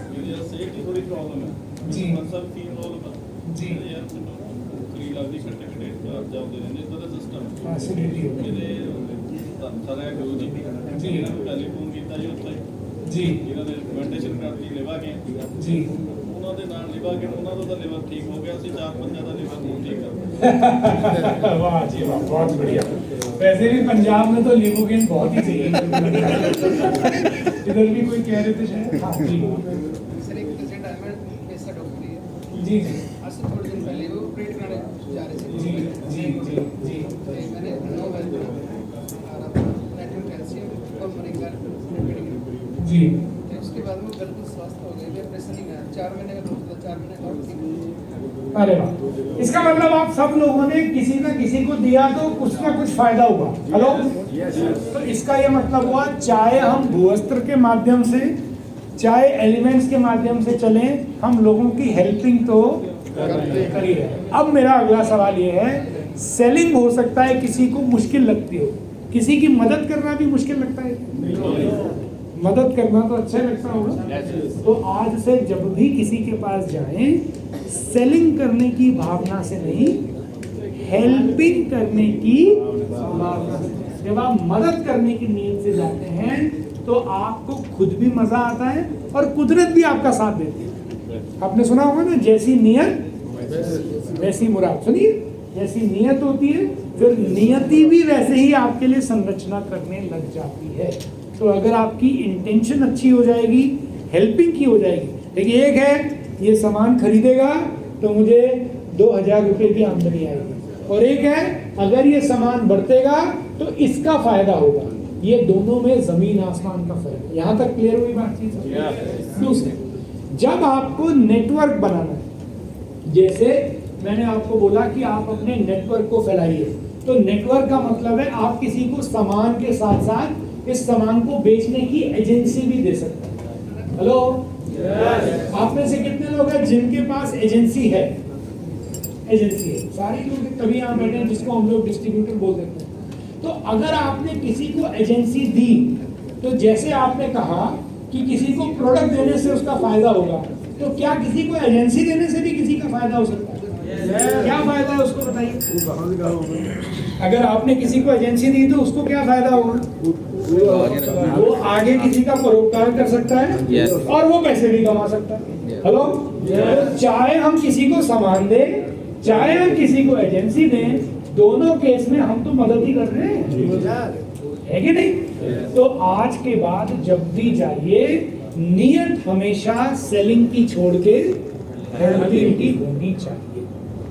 मेरी यार सेहत की थोड़ी प्रॉब्लम है जी। बंद साहब की प्रॉब्लम है जी। यार करी लगती खट्टे खट्टे जाते रहंदे इदा दा सिस्टम एसिडिटी हो गई। मेरे सारे गुरु जी जी। टेलीफोन किया जी उत्थे जी ਇਹਨਾਂ ਨੇ ਰਿਕਮੈਂਡੇਸ਼ਨ ਕਰਤੀ ਲਿਵਾ ਕੇ जी ਉਹਨਾਂ ਦੇ ਨਾਲ ਲਿਵਾ ਕੇ ਉਹਨਾਂ ਦਾ ਤਾਂ ਲਿਵਰ ਠੀਕ ਹੋ ਗਿਆ ਸੀ 4-5 ਦਾ ਲਿਵਰ ਨਹੀਂ ਠੀਕ ਕਰ वाह जी वाह, बहुत बढ़िया। वैसे भी पंजाब में तो लिमोगेन बहुत ही चाहिए। इधर भी कोई कह रहे थे शायद। हाँ जी सर एक पेशेंट आया मैं पैसा डॉक्टर है जी जी आज से थोड़े दिन पहले वो ऑपरेट कराने जा रहे थे जी जी जी जी तो मैंने 9 बजे और अपना नेटवर्क कैल्शियम और मरिंगा जी। उसके बाद वो बिल्कुल स्वस्थ हो गए प्रेशर नहीं आया 4 महीने का कोर्स था 4 महीने का अरे वाह, इसका मतलब आप सब लोगों ने किसी ना किसी को दिया तो कुछ ना कुछ फायदा हुआ। हेलो, तो इसका ये मतलब हुआ चाहे हम भूवस्त्र के माध्यम से चाहे एलिमेंट्स के माध्यम से चलें, हम लोगों की हेल्पिंग तो कर ही रहे हैं। अब मेरा अगला सवाल ये है, सेलिंग हो सकता है किसी को मुश्किल लगती हो, किसी की मदद करना भी मुश्किल लगता है? मदद करना तो अच्छा लगता होगा। तो आज से जब भी किसी के पास जाएं, सेलिंग करने की भावना से नहीं, हेल्पिंग करने की भावना से। जब आप मदद करने की नीयत से जाते हैं तो आपको खुद भी मजा आता है और कुदरत भी आपका साथ देती है। आपने सुना होगा ना, जैसी नीयत वैसी मुराद। सुनिए, जैसी नीयत होती है फिर नियति भी वैसे ही आपके लिए संरचना करने लग जाती है। तो अगर आपकी इंटेंशन अच्छी हो जाएगी, हेल्पिंग की हो जाएगी। देखिए, एक है ये सामान खरीदेगा तो मुझे 2000 रुपए की आमदनी आएगी, और एक है अगर ये सामान बरतेगा तो इसका फायदा होगा। ये दोनों में जमीन आसमान का फर्क है। यहाँ तक क्लियर हुई बातचीत? दूसरे, जब आपको नेटवर्क बनाना है, जैसे मैंने आपको बोला कि आप अपने नेटवर्क को फैलाइए, तो नेटवर्क का मतलब है आप किसी को सामान के साथ साथ इस सामान को बेचने की एजेंसी भी दे सकते हैं। हेलो, आप में से कितने लोग हैं जिनके पास एजेंसी है? एजेंसी है, सारे लोग तभी यहाँ बैठे हैं जिसको हम लोग डिस्ट्रीब्यूटर बोल देते हैं। तो अगर आपने किसी को एजेंसी दी, तो जैसे आपने कहा कि किसी को प्रोडक्ट देने से उसका फायदा होगा, तो क्या किसी को एजेंसी देने से भी किसी का फायदा हो सकता है? क्या फायदा है उसको बताइए। अगर आपने किसी को एजेंसी दी तो उसको क्या फायदा होगा? वो आगे किसी का परोपकार कर सकता है और वो पैसे भी कमा सकता है। हेलो, तो चाहे हम किसी को सामान दें, चाहे हम किसी को एजेंसी दें, दोनों केस में हम तो मदद ही कर रहे हैं, है कि नहीं? तो आज के बाद जब भी जाइए, नियत हमेशा सेलिंग की छोड़ के हेल्पिंग की होनी चाहिए।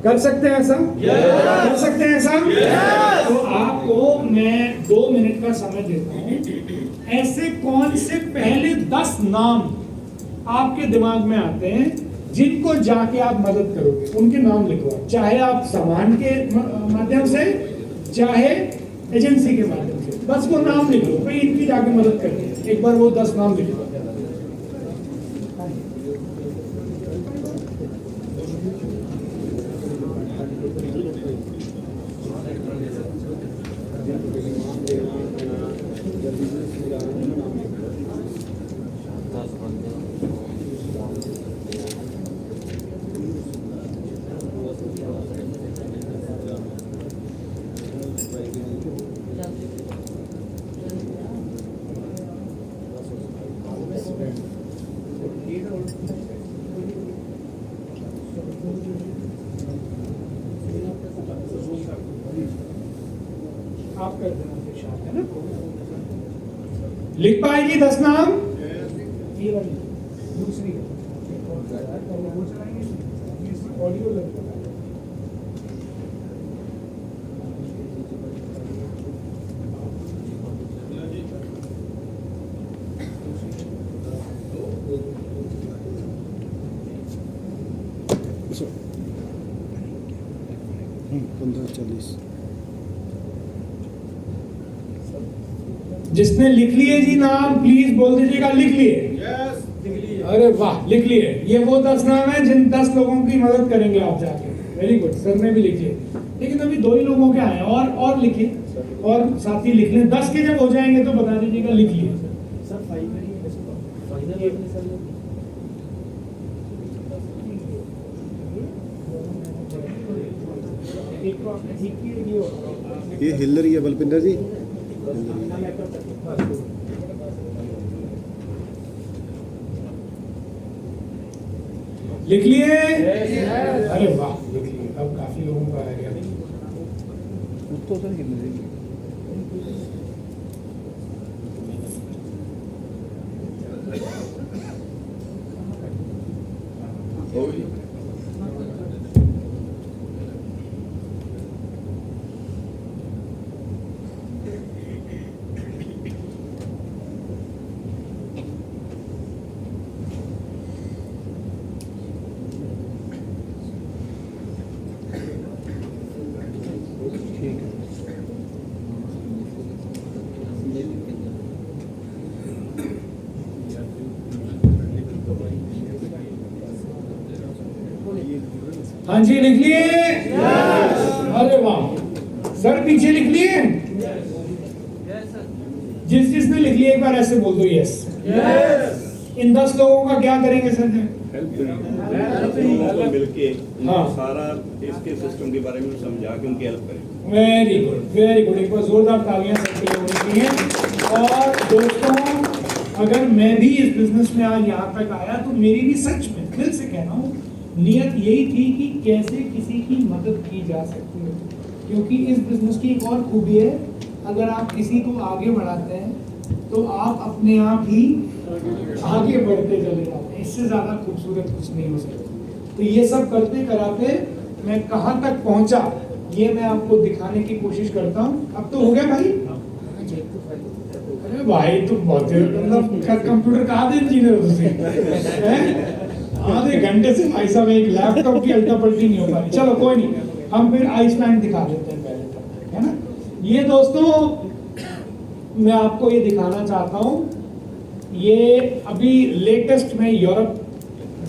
कर सकते हैं ऐसा? कर सकते हैं ऐसा? तो आपको मैं 2 मिनट का समय देता हूँ। ऐसे कौन से पहले 10 नाम आपके दिमाग में आते हैं जिनको जाके आप मदद करोगे, उनके नाम लिखो। चाहे आप सामान के माध्यम से, चाहे एजेंसी के माध्यम से, बस वो नाम लिख लो, भाई इनकी जाके मदद करनी है। एक बार वो 10 नाम लिख लो। आप कर देना पेशाब, है ना? लिख पाएगी 10 नाम? ये वाली दूसरी है, वो चलाएंगे, ऑडियो लगता है। 15:40। जिसने लिख लिए जी नाम प्लीज बोल दीजिएगा लिख लिए। अरे वाह, लिख लिए। ये वो 10 नाम है जिन 10 लोगों की मदद करेंगे आप जाके। वेरी गुड, सर ने भी लिखिए। लेकिन अभी 2 ही लोगों के आए, और लिखिए, और साथी लिख लें। 10 के जब हो जाएंगे तो बता दीजिएगा लिख लिए। ये हिल रही है बलपिंदर जी। लिख लिए? अरे वाह, लिख लिए। अब काफी लोगों का आ गया। तो सर हिल रही है। हाँ जी, लिख लिए? अरे वाह, सर पीछे लिख लिए? जिसने लिख लिया एक बार ऐसे बोल दो यस। इन 10 लोगों का क्या करेंगे सर? मिलके हाँ। सारा इसके सिस्टम के बारे में समझा के उनकी हेल्प करें। Very good, very good. एक बार जोरदार तालियां सबके लिए होनी चाहिए। और दोस्तों, अगर मैं भी इस बिजनेस में आज यहाँ तक आया तो मेरी भी सच में दिल से कह रहा हूँ नियत यही थी कि कैसे किसी की मदद की जा सकती है। क्योंकि इस बिजनेस की एक और खूबी है, अगर आप किसी को आगे बढ़ाते हैं तो आप अपने आप ही आगे बढ़ते चले जाते हैं। इससे ज़्यादा खूबसूरत कुछ नहीं हो सकता। तो ये सब करते कराते मैं कहाँ तक पहुँचा ये मैं आपको दिखाने की कोशिश करता हूँ। अब तो हो गया भाई? अरे भाई तो बहुत मतलब कंप्यूटर का आधे इंजीनियर हो तुझे। आधे घंटे से भाई साहब एक लैपटॉप की अल्टा पल्टी नहीं हो पा रही। चलो कोई नहीं, हम फिर आइसलैंड दिखा देते हैं पहले तक, है ना। ये दोस्तों मैं आपको ये दिखाना चाहता हूँ। ये अभी लेटेस्ट में यूरोप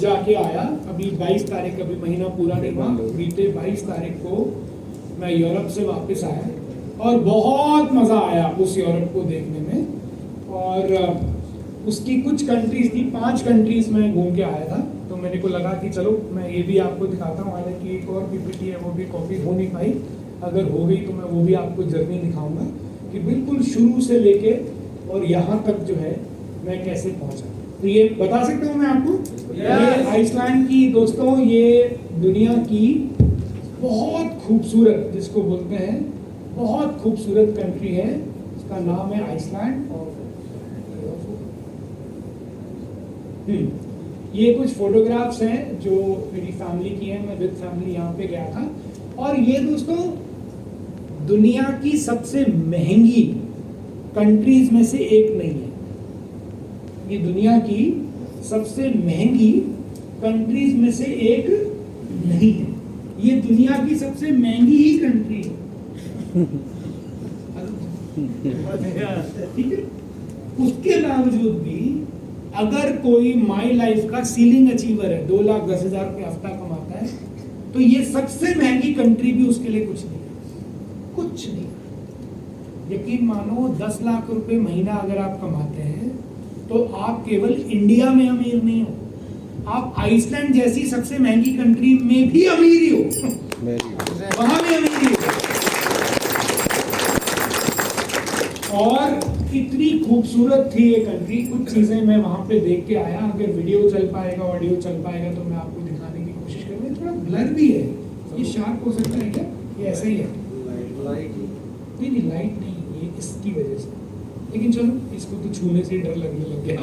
जाके आया, अभी 22 तारीख, अभी महीना पूरा नहीं हुआ, बीते 22 तारीख को मैं यूरोप से वापस आया और बहुत मज़ा आया उस यूरोप को देखने में। और उसकी कुछ कंट्रीज थी, 5 कंट्रीज में घूम के आया था। तो मेरे को लगा कि चलो मैं ये भी आपको दिखाता हूँ। हालांकि एक और पीपीटी है, वो भी कॉपी हो नहीं पाई। अगर हो गई तो मैं वो भी आपको जर्नी दिखाऊंगा कि बिल्कुल शुरू से लेके और यहाँ तक जो है मैं कैसे पहुँचा। तो ये बता सकता हूँ मैं आपको। ये आइसलैंड की दोस्तों, ये दुनिया की बहुत खूबसूरत, जिसको बोलते हैं बहुत खूबसूरत कंट्री है। इसका नाम है आइसलैंड। और ये कुछ फोटोग्राफ्स हैं जो मेरी फैमिली की हैं। मैं विद फैमिली यहाँ पे गया था। और ये दोस्तों दुनिया की सबसे महंगी कंट्रीज में से एक नहीं है। ये दुनिया की सबसे महंगी कंट्रीज में से एक नहीं है। ये दुनिया की सबसे महंगी ही कंट्री है। ठीक है। उसके बावजूद भी अगर कोई माई लाइफ का सीलिंग अचीवर है, 2,10,000 रुपये हफ्ता कमाता है, तो ये सबसे महंगी कंट्री भी उसके लिए कुछ नहीं है, कुछ नहीं। यकीन मानो 10 लाख रुपए महीना अगर आप कमाते हैं तो आप केवल इंडिया में अमीर नहीं हो, आप आइसलैंड जैसी सबसे महंगी कंट्री में भी अमीर ही हो, वहां भी अमीर ही हो। और इतनी खूबसूरत थी ये कंट्री। कुछ चीजें मैं वहां पे देख के आया। अगर वीडियो चल पाएगा, ऑडियो चल पाएगा तो मैं आपको दिखाने की कोशिश करूंगा। थोड़ा ब्लर भी है, ये शार्प हो सकता है क्या? ये ऐसा ही है। नहीं, लाइट नहीं, ये इसकी वजह से। लेकिन चलो, इसको तो छूने से डर लगने लग गया।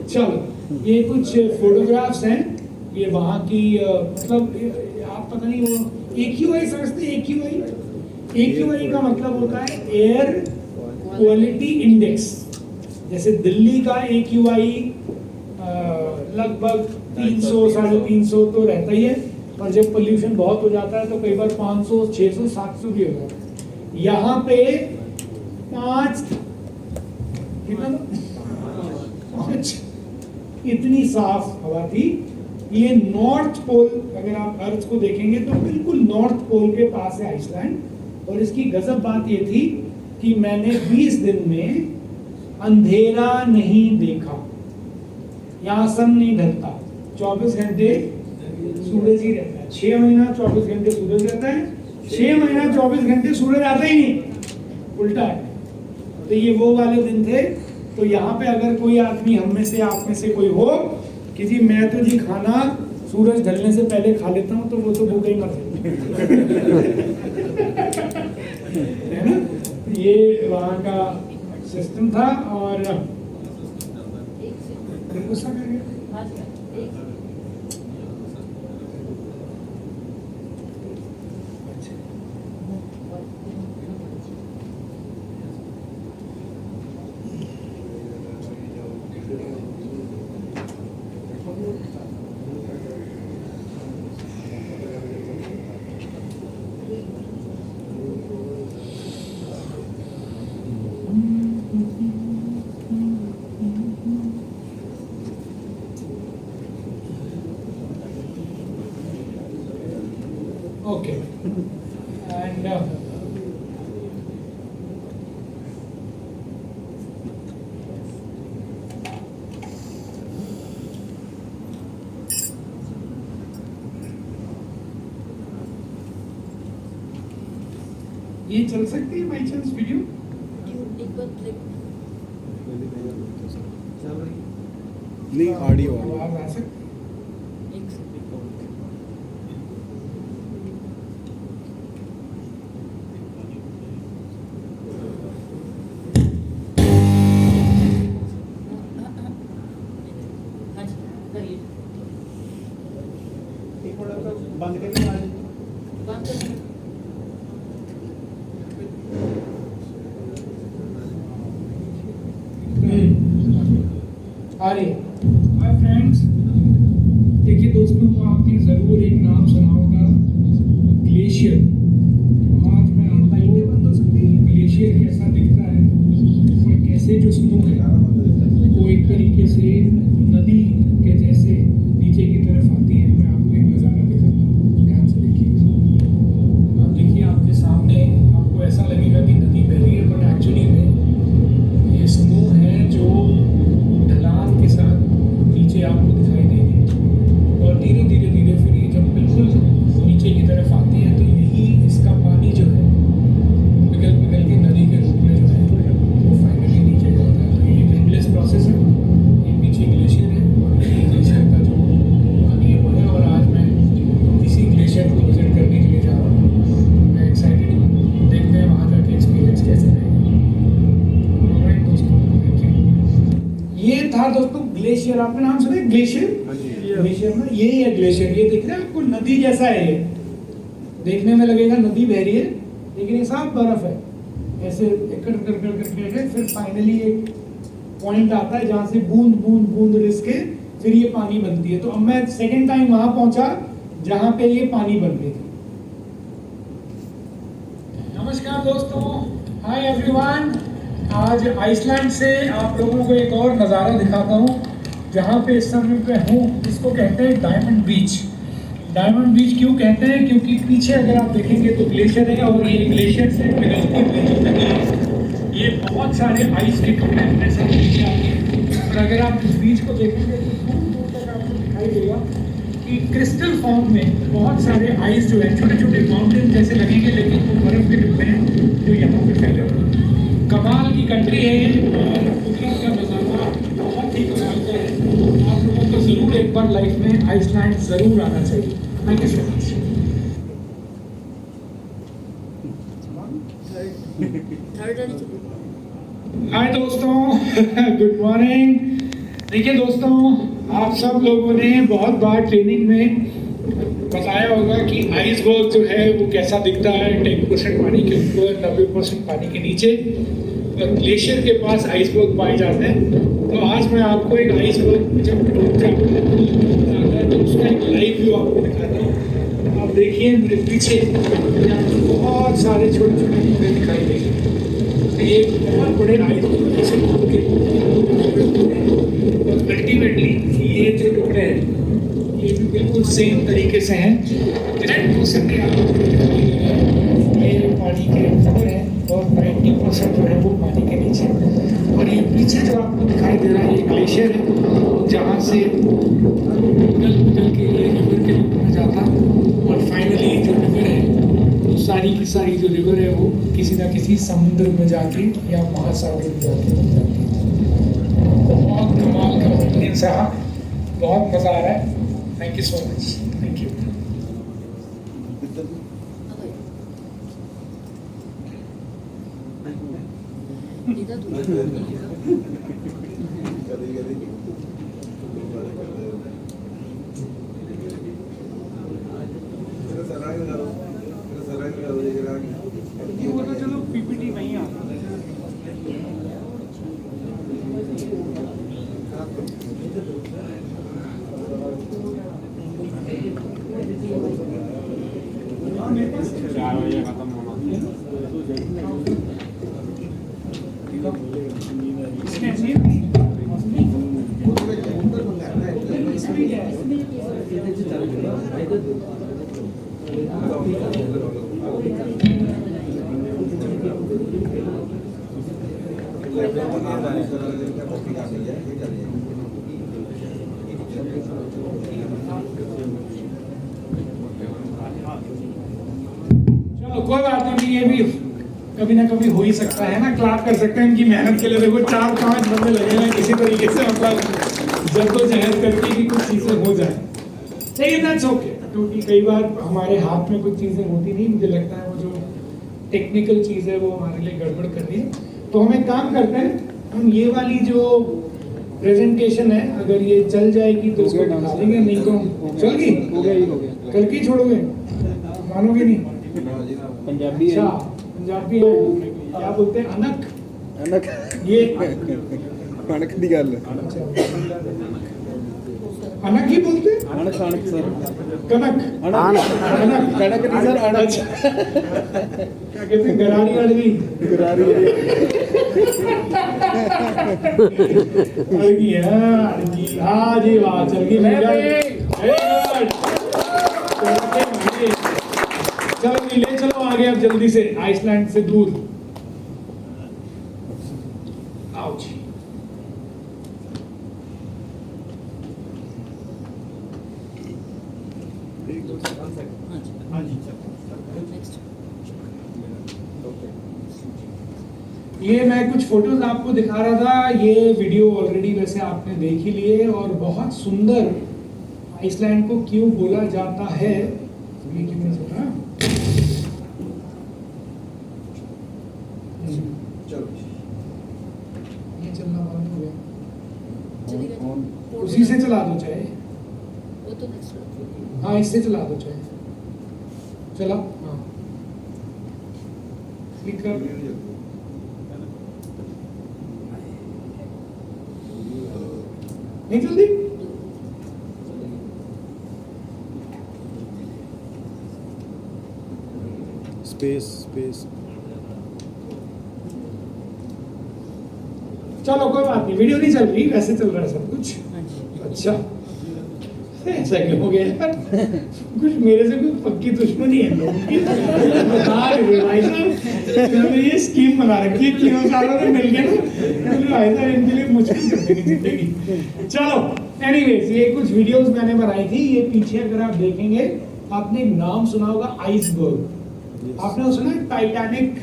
चलो, ये कुछ फोटोग्राफ्स हैं। ये वहाँ की मतलब आप पता नहीं वो AQI समझते हैं? AQI का मतलब होता है एयर क्वालिटी इंडेक्स। जैसे दिल्ली का AQI लगभग 300 350 तो रहता ही है। और जब पोल्यूशन बहुत हो जाता है तो कई बार 500, 600, 700 भी हो जाता है। यहाँ पे 5 इतनी साफ हवा थी। ये नॉर्थ पोल, अगर आप अर्थ को देखेंगे तो बिल्कुल नॉर्थ पोल के पास है आइसलैंड। और इसकी गजब बात ये थी कि मैंने 20 दिन में अंधेरा नहीं देखा। यहाँ सन नहीं ढलता, 24 घंटे सूरज ही रहता है। 6 महीना 24 घंटे सूरज रहता है, 6 महीना 24 घंटे सूरज आता ही नहीं, उल्टा है। तो ये वो वाले दिन थे। तो यहाँ पे अगर कोई आदमी हम में से, आप में से कोई हो कि जी मैं तो जी खाना सूरज ढलने से पहले खा लेता हूँ, तो वो तो भूखा ही मर है ना। ये वहाँ का सिस्टम था। और गुस्सा कर गया। Okay. And ये चल सकती है बाई चांस वीडियो? नहीं, ऑडियो आवाज आ सकती? बंद करके आ रही है। हाय फ्रेंड्स, देखिए दोस्तों, आपने ज़रूर एक नाम सुना होगा, ग्लेशियर। आज मैं आपको ग्लेशियर कैसा दिखता है और कैसे जो स्नो है वो एक तरीके से नदी के जैसे नीचे की तरफ आती है। मैं आपको एक नज़ारा दिखाता हूँ, ध्यान से देखिए। आप देखिए, आपके सामने आपको ऐसा लगेगा कि नदी बह रही है, बट एक्चुअली में ये स्नो है जो ढलान के साथ नीचे आपको दिखाई देगी। और धीरे धीरे धीरे फिर ये जब बिल्कुल नीचे की तरफ आती है तो यही इसका पानी जो है पिघल पिघल के नदी के रूप में जो है वो फाइनली नीचे जाता है। तो ये एक एंडलेस प्रोसेस है। ये पीछे ग्लेशियर है और ये ग्लेशियर का जो पानी है वो है। और आज मैं इसी ग्लेशियर को विजिट करने के लिए जा रहा हूँ। मैं एक्साइटेड हूँ, देखते हैं वहाँ जाके एक्सपीरियंस कैसे रहेगा। ऑलराइट दोस्तों, थैंक यू। ये था दोस्तों ग्लेशियर। आपने नाम सुना है ग्लेशियर? ग्लेशियर ना, यही है ग्लेशियर। ये दिख रहा है आपको, नदी जैसा है। ये देखने में लगेगा नदी बह रही है, लेकिन ये साफ बर्फ है। ऐसे कर कर कर करके फिर फाइनली एक पॉइंट आता है जहाँ से बूंद बूंद बूंद रिस के फिर ये पानी बनती है। तो अब मैं सेकेंड टाइम वहां पहुंचा जहाँ पे ये पानी बन रही थी। नमस्कार दोस्तों, हाय एवरीवन। आज आइसलैंड से आप लोगों को एक और नज़ारा दिखाता हूँ जहाँ पे इस समय पे हूँ। इसको कहते हैं डायमंड बीच। डायमंड बीच क्यों कहते हैं? क्योंकि पीछे अगर आप देखेंगे तो ग्लेशियर है और ये ग्लेशियर से पिघलती हुई जो नदी है, ये बहुत सारे आइस के टुकड़े अपने साथ नीचे आते हैं। और अगर आप इस बीच को देखेंगे तो दूर दूर तक आपको दिखाई देगा कि क्रिस्टल फॉर्म में बहुत सारे आइस जो है छोटे छोटे माउंटेन जैसे लगेंगे, लेकिन वो बर्फ के डिब्बे हैं जो यहाँ पे फैले हुए हैं। कमाल की कंट्री है ये और कुदरत का नज़ारा बहुत ही कमाल का है। आप लोगों को ज़रूर एक बार लाइफ में आइसलैंड ज़रूर आना चाहिए। Thank you so much. Hi दोस्तों, गुड मॉर्निंग। देखिए दोस्तों, आप सब लोगों ने बहुत बार ट्रेनिंग में बताया होगा कि आइसबर्ग जो है वो कैसा दिखता है। 10% पानी के ऊपर, 90% पानी के नीचे, और ग्लेशियर के पास आइसबर्ग पाए जाते हैं। तो आज मैं आपको एक आइसबर्ग जब टूट जाता है तो उसका एक लाइव व्यू आपको दिखाता हूँ। आप देखिए मेरे पीछे बहुत सारे छोटे छोटे टुकड़े दिखाई देंगे। ये बहुत बड़े ऐसे टुकड़े और अल्टीमेटली ये जो टुकड़े हैं ये भी बिल्कुल सेम तरीके से हैं। 10% ये पानी के ऊपर है और 90% जो है वो पानी के नीचे। और ये पीछे जो आपको दिखाई दे रहा है ये ग्लेशियर है जहाँ से निकल के ये रिवर के रूप में जाता और फाइनली जो रिवर है वो सारी की सारी जो रिवर है वो किसी ना किसी समुद्र में जाके या महासागर में जाके मिल जाती है। बहुत कमाल का ओपिनियन साहब, बहुत मज़ा आ रहा है। Thank you so much. Thank you. वो तो चलो पीपीटी नहीं आता। चलो कोई बात नहीं, ये भी कभी ना कभी हो ही सकता है ना। क्लैप कर सकते हैं इनकी मेहनत के लिए। देखो 4-5 बंदे लगे हैं किसी तरीके से, मतलब जद्दोजहद करके कि कुछ चीज़ें हो जाए। लेकिन दैट्स ओके, क्योंकि कई बार हमारे हाथ में कुछ चीज़ें होती नहीं। मुझे लगता है वो जो टेक्निकल चीज़ है वो हमारे लिए गड़बड़ कर रही है। तो हम एक काम करते हैं, हम ये वाली जो प्रेजेंटेशन है अगर ये चल जाएगी तो उसको दिखा देंगे, नहीं तो चल गई कल की छोड़ोगे, मानोगे नहीं। पंजाबी है। अच्छा पंजाबी है, क्या बोलते हैं अनक अनक ये अनक दी गल अनक ही बोलते हैं। अनक अनक सर कनक अनक कनक नहीं सर अनक क्या कहते हैं, गरारी अड़गी गरारी अड़गी है अड़गी। हाँ जी वाह, चल गई मिल गई। चलो ले चलो आगे अब जल्दी से, आइसलैंड से दूर। आओ जी। ये मैं कुछ फोटोज आपको दिखा रहा था। ये वीडियो ऑलरेडी वैसे आपने देख ही लिए और बहुत सुंदर आइसलैंड को क्यों बोला जाता है ये कितने सुना। चलो ये चलना बंद हो गया, चलेगा। उसी से चला दो चाहे। वो तो नेक्स्ट। हाँ इससे चला दो चाहे। चला हाँ क्लिक कर। नहीं जल्दी। स्पेस स्पेस चलो कोई बात नहीं, वीडियो नहीं चल रही, वैसे चल रहा है सब कुछ। अच्छा ऐसा क्यों हो गया यार? कुछ मेरे से कोई पक्की दुश्मनी है लोगों की। बता रहे भाई साहब, मैंने ये स्कीम बना रखी है, तीनों सालों में मिल गए ना, भाई साहब इनके लिए मुश्किल कर देनी जिंदगी। चलो एनीवेज, ये कुछ वीडियोस मैंने बनाई थी। ये पीछे अगर आप देखेंगे, आपने एक नाम सुना होगा आइसबर्ग। आपने सुना है टाइटैनिक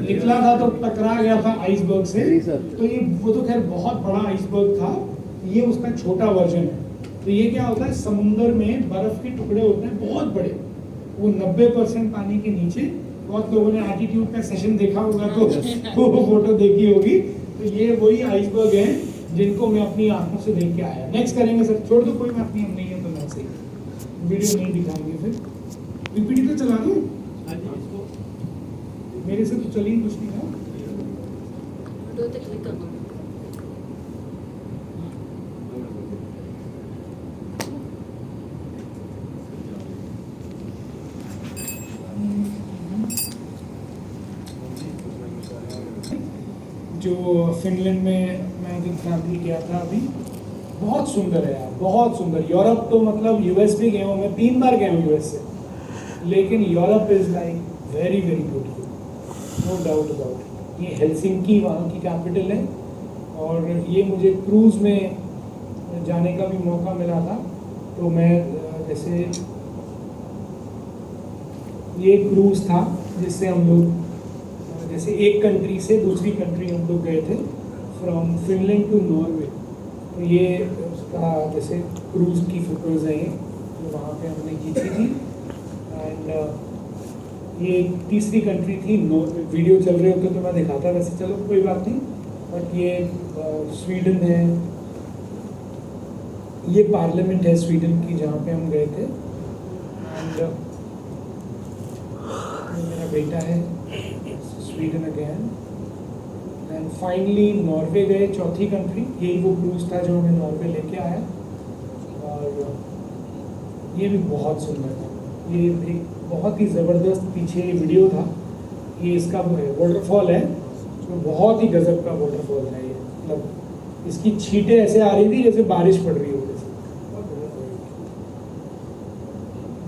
निकला था तो टकरा गया था आइसबर्ग से। तो ये वो तो खैर बहुत बड़ा आइसबर्ग था, ये उसका छोटा वर्जन है। तो ये क्या होता है, समुंदर में बर्फ के टुकड़े होते हैं बहुत बड़े, वो 90% पानी के नीचे। बहुत लोगों ने एटीट्यूड का सेशन देखा होगा तो वो फोटो देखी होगी। तो ये वही आइसबर्ग है जिनको मैं अपनी आंखों से देख के आया। नेक्स्ट करेंगे सर, छोड़ दो कोई बात नहीं, हम नहीं है तो मैं सही वीडियो नहीं दिखाएंगे। फिर पीपीटी तो चला दूं, मेरे से तो चली कुछ नहीं है। दो तक क्लिक कर दो। जो फिनलैंड में मैं विद फैमिली गया था अभी, बहुत सुंदर है यार, बहुत सुंदर। यूरोप तो मतलब यूएस भी गया हूँ मैं, 3 बार गया हूँ यूएस से, लेकिन Europe is like very very beautiful, no doubt about. ये हेलसिंकी वहाँ की कैपिटल है, और ये मुझे क्रूज़ में जाने का भी मौका मिला था। तो मैं जैसे ये क्रूज़ था जिससे हम लोग जैसे एक कंट्री से दूसरी कंट्री हम लोग गए थे, फ्रॉम फिनलैंड टू नॉर्वे। तो ये उसका जैसे क्रूज़ की फोटोज़ हैं, ये तो वहाँ पे हमने खींची थी। एंड ये तीसरी कंट्री थी नॉर्वे। वीडियो चल रहे होते तो मैं दिखाता, वैसे चलो कोई बात नहीं। बट ये स्वीडन है, ये पार्लियामेंट है स्वीडन की जहाँ पे हम गए थे। एंड मेरा बेटा है, Sweden again. And finally Norway गए, चौथी कंट्री। यही वो क्रूज था जो हमें नॉर्वे लेके आया, और ये भी बहुत सुंदर था। ये एक बहुत ही ज़बरदस्त पीछे वीडियो था, ये इसका वाटरफॉल है, तो बहुत ही गजब का वाटरफॉल है ये। मतलब इसकी छींटें ऐसे आ रही थी जैसे बारिश पड़ रही हो जैसे।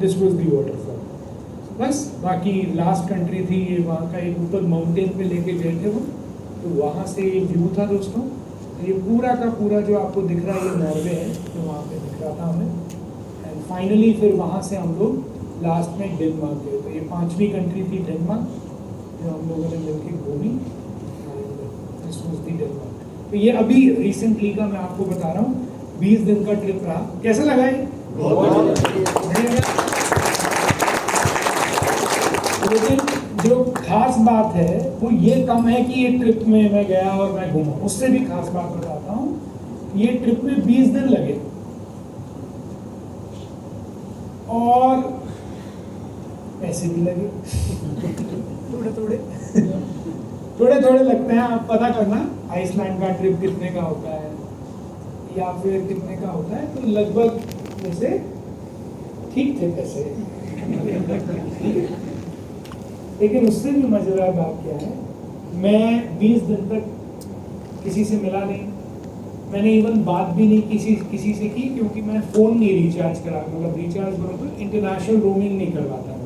This was the waterfall. बस बाकी लास्ट कंट्री थी ये, वहाँ का एक ऊपर माउंटेन पे लेके गए थे वो, तो वहाँ से ये व्यू था दोस्तों। ये पूरा का पूरा जो आपको दिख रहा है ये नॉर्वे है, जो वहाँ पे दिख रहा था हमें। एंड फाइनली फिर वहाँ से हम लोग लास्ट में डेनमार्क गए। तो ये 5वीं कंट्री थी डेनमार्क, जो हम लोगों ने मिलकर घूमी। This was the Denmark. तो ये अभी रिसेंटली का मैं आपको बता रहा हूँ, 20 दिन का ट्रिप रहा। कैसा लगा ये? बढ़िया लगा। लेकिन जो खास बात है वो ये कम है कि ये ट्रिप में मैं गया और मैं घूमा, उससे भी खास बात बताता हूँ। ये ट्रिप में 20 दिन लगे, और पैसे भी लगे थोड़े थोड़े लगते हैं। आप पता करना आइसलैंड का ट्रिप कितने का होता है या फिर कितने का होता है, तो लगभग जैसे ठीक थे पैसे। लेकिन उससे भी मजेदार बात क्या है, मैं 20 दिन तक किसी से मिला नहीं, मैंने इवन बात भी नहीं किसी से की, क्योंकि मैं फ़ोन नहीं रिचार्ज करा, मतलब रिचार्ज बराबर इंटरनेशनल रोमिंग नहीं करवाता मैं।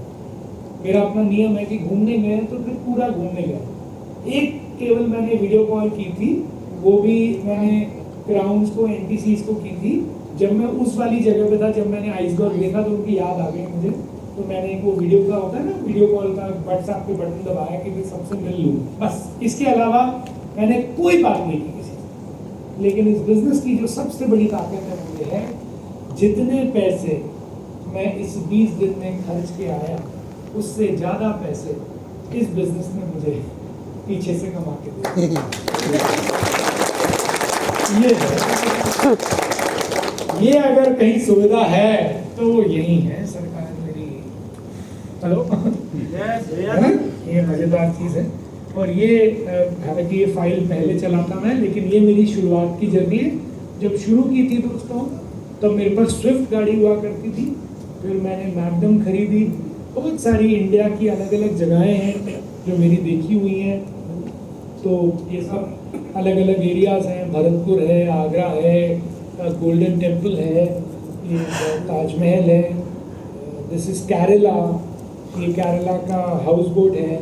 मेरा अपना नियम है कि घूमने गए तो फिर पूरा घूमने गए। एक केवल मैंने वीडियो कॉल की थी, वो भी मैंने क्राउन्स को, एनटीसीज को की थी, जब मैं उस वाली जगह पे था, जब मैंने आइसबर्ग देखा तो उनकी याद आ गई मुझे। तो मैंने एक वो वीडियो का होता है ना, वीडियो कॉल का व्हाट्सएप पे बटन दबाया कि मैं सबसे मिल लूँ, बस। इसके अलावा मैंने कोई बात नहीं की किसी से। लेकिन इस बिज़नेस की जो सबसे बड़ी ताकत है वो ये है, जितने पैसे मैं इस 20 दिन में खर्च के आया, उससे ज़्यादा पैसे इस बिज़नेस ने मुझे पीछे से कमा के दिए। ये अगर कहीं सुविधा है तो वो यही है, सरकार मेरी। हेलो, ये मज़ेदार चीज़ है। और ये हालांकि ये फाइल पहले चलाता मैं, लेकिन ये मेरी शुरुआत की जर्नी है। जब शुरू की थी दोस्तों, तब मेरे पास स्विफ्ट गाड़ी हुआ करती थी, फिर मैंने मैग्नम खरीदी। बहुत सारी इंडिया की अलग अलग जगहें हैं जो मेरी देखी हुई हैं, तो ये सब अलग अलग एरियाज़ हैं। भरतपुर है, आगरा है, गोल्डन टेम्पल है, ये ताजमहल है, दिस इज़ केरला, ये केरला का हाउस बोट है।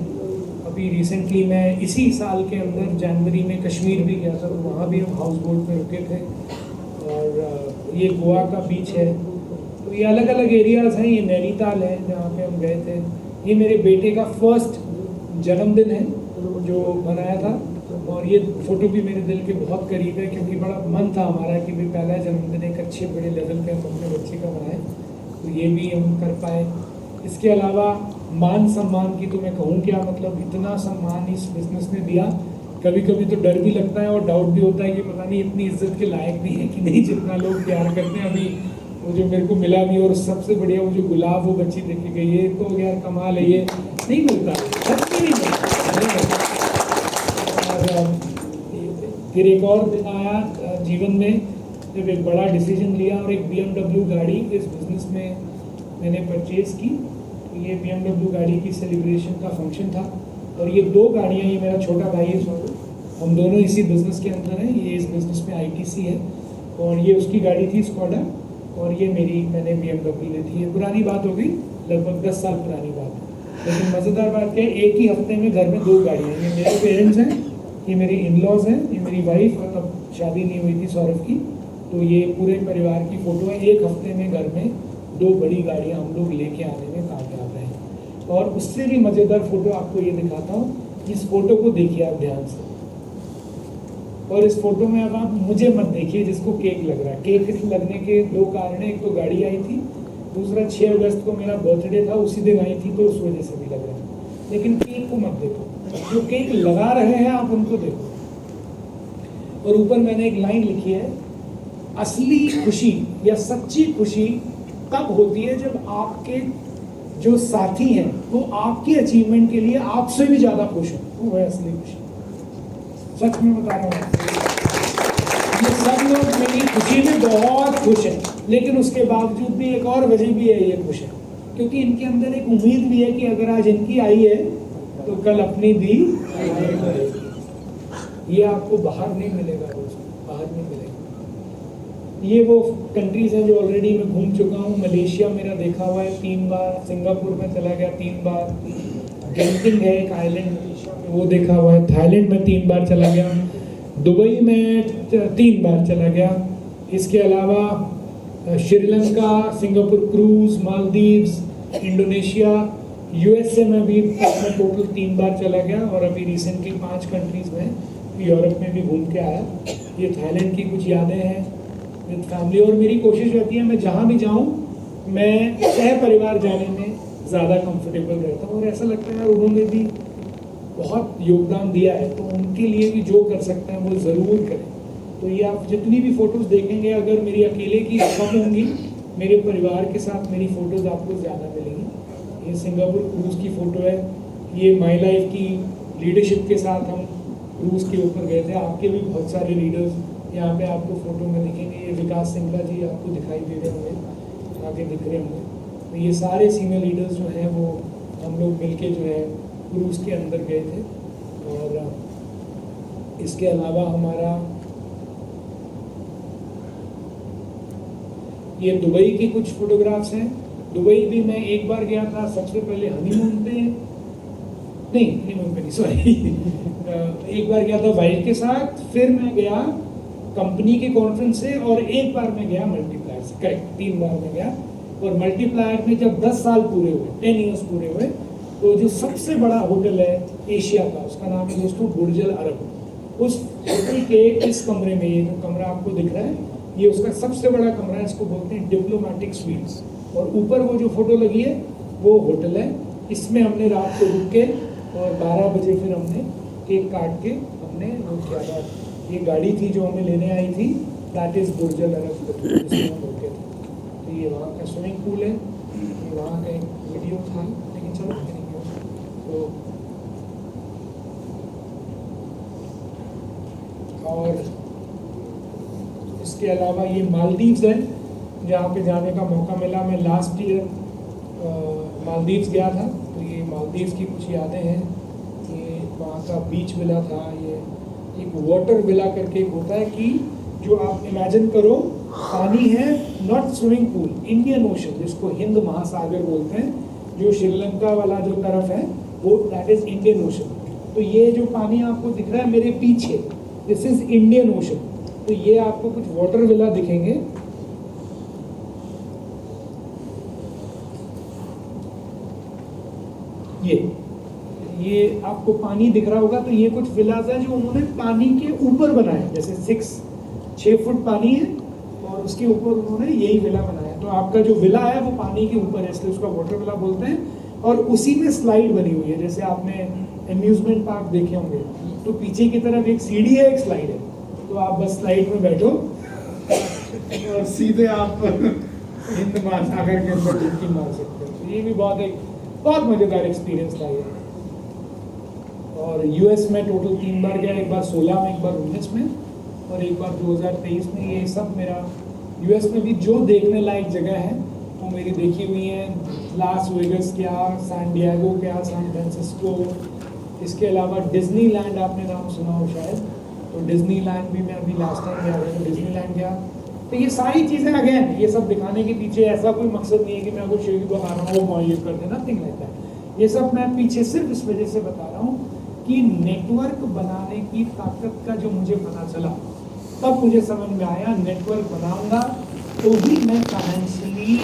अभी रिसेंटली मैं इसी साल के अंदर जनवरी में कश्मीर भी गया था, तो वहाँ भी हम हाउस बोट में रुके थे। और ये गोवा का बीच है। तो ये अलग अलग एरियाज़ हैं। ये नैनीताल है जहाँ पे हम गए थे। ये मेरे बेटे का फर्स्ट जन्मदिन है जो बनाया था, और ये फ़ोटो भी मेरे दिल के बहुत करीब है, क्योंकि बड़ा मन था हमारा कि भाई पहला जन्मदिन एक अच्छे बड़े लेवल पे हम अपने बच्चे का बनाए, तो ये भी हम कर पाए। इसके अलावा मान सम्मान की तो मैं कहूँ क्या, मतलब इतना सम्मान इस बिज़नेस ने दिया। कभी कभी तो डर भी लगता है और डाउट भी होता है कि पता नहीं इतनी इज्जत के लायक भी है कि नहीं, जितना लोग प्यार करते हैं। अभी वो जो मेरे को मिला भी, और सबसे बढ़िया वो जो गुलाब वो बच्ची देखे गई, ये तो यार कमाल है, ये नहीं मिलता, सच में नहीं मिलता। और फिर एक और दिन आया जीवन में जब एक बड़ा डिसीजन लिया और एक BMW गाड़ी इस बिज़नेस में मैंने परचेज़ की। ये BMW गाड़ी की सेलिब्रेशन का फंक्शन था, और ये 2 गाड़ियाँ, ये मेरा छोटा भाई है सोनू, हम दोनों इसी बिज़नेस के अंदर हैं। ये इस बिज़नेस में आईटीसी है और ये उसकी गाड़ी थी स्कॉडा और ये मैंने BMW ली थी। ये पुरानी बात हो गई, लगभग 10 साल पुरानी बात है। लेकिन मज़ेदार बात क्या है, एक ही हफ्ते में घर में 2 गाड़ियाँ हैं। ये मेरे पेरेंट्स हैं, ये मेरी इन-लॉज हैं, ये मेरी वाइफ, और तब शादी नहीं हुई थी सौरभ की। तो ये पूरे परिवार की फ़ोटो है। एक हफ्ते में घर में 2 बड़ी गाड़ियाँ हम लोग लेके आने में कामयाब रहे। और उससे भी मज़ेदार फ़ोटो आपको ये दिखाता हूँ। इस फोटो को देखिए आप ध्यान से, और इस फोटो में अब आप मुझे मत देखिए जिसको केक लग रहा है। केक लगने के 2 कारण हैं, एक तो गाड़ी आई थी, दूसरा 6 अगस्त को मेरा बर्थडे था, उसी दिन आई थी, तो उस वजह से भी लग रहा है। लेकिन केक को मत देखो, जो केक लगा रहे हैं आप उनको देखो। और ऊपर मैंने एक लाइन लिखी है, असली खुशी या सच्ची खुशी तब होती है जब आपके जो साथी हैं वो आपकी अचीवमेंट के लिए आपसे भी ज़्यादा खुश हो, वो है असली खुशी। सच में बता रहा हूँ, ये सब लोग मेरी खुशी में बहुत खुश हैं, लेकिन उसके बावजूद भी एक और वजह भी है ये खुश है, क्योंकि इनके अंदर एक उम्मीद भी है कि अगर आज इनकी आई है तो कल अपनी भी आएगी। ये आपको बाहर नहीं मिलेगा, दोस्तों, बाहर नहीं मिलेगा। ये वो कंट्रीज हैं जो ऑलरेडी मैं घूम चुका हूँ। मलेशिया मेरा देखा हुआ है 3 बार, सिंगापुर में चला गया 3 बार, गेंटिंग है एक आइलैंड, वो देखा हुआ है, थाईलैंड में 3 बार चला गया, दुबई में 3 बार चला गया। इसके अलावा Sri Lanka, Singapore cruise, Maldives, Indonesia, USA में भी टोटल 3 बार चला गया, और अभी रिसेंटली 5 कंट्रीज में यूरोप में भी घूम के आया। ये थाईलैंड की कुछ यादें हैं विद फैमिली। और मेरी कोशिश रहती है मैं जहाँ भी जाऊँ मैं सह परिवार जाने में ज़्यादा कंफर्टेबल रहता हूँ, और ऐसा लगता है उन्होंने भी बहुत योगदान दिया है, तो उनके लिए भी जो कर सकते हैं वो ज़रूर करें। तो ये आप जितनी भी फ़ोटोज़ देखेंगे, अगर मेरी अकेले की कम होंगी, मेरे परिवार के साथ मेरी फ़ोटोज़ आपको ज़्यादा मिलेंगी। ये सिंगापुर क्रूज़ की फ़ोटो है, ये माई लाइफ की लीडरशिप के साथ हम क्रूज़ के ऊपर गए थे। आपके भी बहुत सारे लीडर्स यहाँ पे आपको फ़ोटो में दिखेंगे। ये विकास सिंगला जी आपको दिखाई दे रहे होंगे, आगे दिख रहे होंगे। तो ये सारे सीनियर लीडर्स जो हैं वो हम लोग मिलके जो है क्रूज़ के अंदर गए थे। और इसके अलावा हमारा ये दुबई की कुछ फोटोग्राफ्स हैं। दुबई भी मैं एक बार गया था, सबसे पहले हनीमून पे नहीं सॉरी एक बार गया था वाइफ के साथ, फिर मैं गया कंपनी के कॉन्फ्रेंस से, और एक बार मैं गया मल्टीप्लायर से। करेक्ट 3 बार मैं गया। और मल्टीप्लायर में जब 10 साल पूरे हुए, 10 ईयर्स पूरे हुए, तो जो सबसे बड़ा होटल है एशिया का, उसका नाम है दोस्तों बुर्जुल अरब। उस होटल के इस कमरे में, ये जो कमरा आपको दिख रहा है, ये उसका सबसे बड़ा कमरा है, इसको बोलते हैं डिप्लोमेटिक स्वीट्स। और ऊपर वो जो फोटो लगी है वो होटल है। इसमें हमने रात को रुक के और 12 बजे फिर हमने केक काट के हमने वो किया था। ये गाड़ी थी जो हमें लेने आई थी, दैट इज़ बुर्जुल अरब जिसमें हम रुके थे। तो ये वहाँ का स्विमिंग पूल है, ये वहाँ का एक वीडियो था, लेकिन चलो तो। और इसके अलावा ये मालदीव्स है जहाँ पे जाने का मौका मिला। मैं लास्ट ईयर मालदीव्स गया था, तो ये मालदीव्स की कुछ यादें हैं। ये वहाँ का बीच विला था, ये एक वाटर विला करके एक होता है कि जो आप इमेजिन करो पानी है, not swimming pool, Indian ocean जिसको हिंद महासागर बोलते हैं, जो श्रीलंका वाला जो तरफ है वो दैट इज इंडियन ओशन। तो ये जो पानी आपको दिख रहा है मेरे पीछे, दिस इज इंडियन ओशन। तो ये आपको कुछ वाटर विला दिखेंगे। ये आपको पानी दिख रहा होगा, तो ये कुछ विलास है जो उन्होंने पानी के ऊपर बनाए, जैसे 6 फुट पानी है और उसके ऊपर उन्होंने यही विला बनाया। तो आपका जो विला है वो पानी के ऊपर है, इसलिए उसका वाटर विला बोलते हैं। और उसी में स्लाइड बनी हुई है, जैसे आपने एम्यूजमेंट पार्क देखे होंगे, तो पीछे की तरफ एक सीढ़ी है, एक स्लाइड है, तो आप बस स्लाइड में बैठो और सीधे आप हिंद महासागर के अंदर डुबकी मार सकते हो। तो ये भी बहुत मज़ेदार एक्सपीरियंस था ये। और US में टोटल 3 बार गया, एक बार 16 में, एक बार 19 में, और एक बार 2023 में। ये सब मेरा US में भी जो देखने लायक जगह है वो मेरी देखी हुई हैं। लास वेगस क्या, सैन डिएगो क्या, सैन फ्रांसिस्को, इसके अलावा डिज्नीलैंड आपने नाम सुना हो शायद, तो डिज्नीलैंड भी मैं अभी लास्ट टाइम गया था, तो डिज्नीलैंड गया। तो ये सारी चीज़ें अगेन ये सब दिखाने के पीछे ऐसा कोई मकसद नहीं है कि मैं आपको शेयर बता रहा हूँ वो ये कर देना थिंग रहता है। ये सब मैं पीछे सिर्फ इस वजह से बता रहा हूँ कि नेटवर्क बनाने की ताकत का जो मुझे पता चला, तब मुझे समझ में आया नेटवर्क बनाऊंगा तो ही मैं फाइनेंशियली।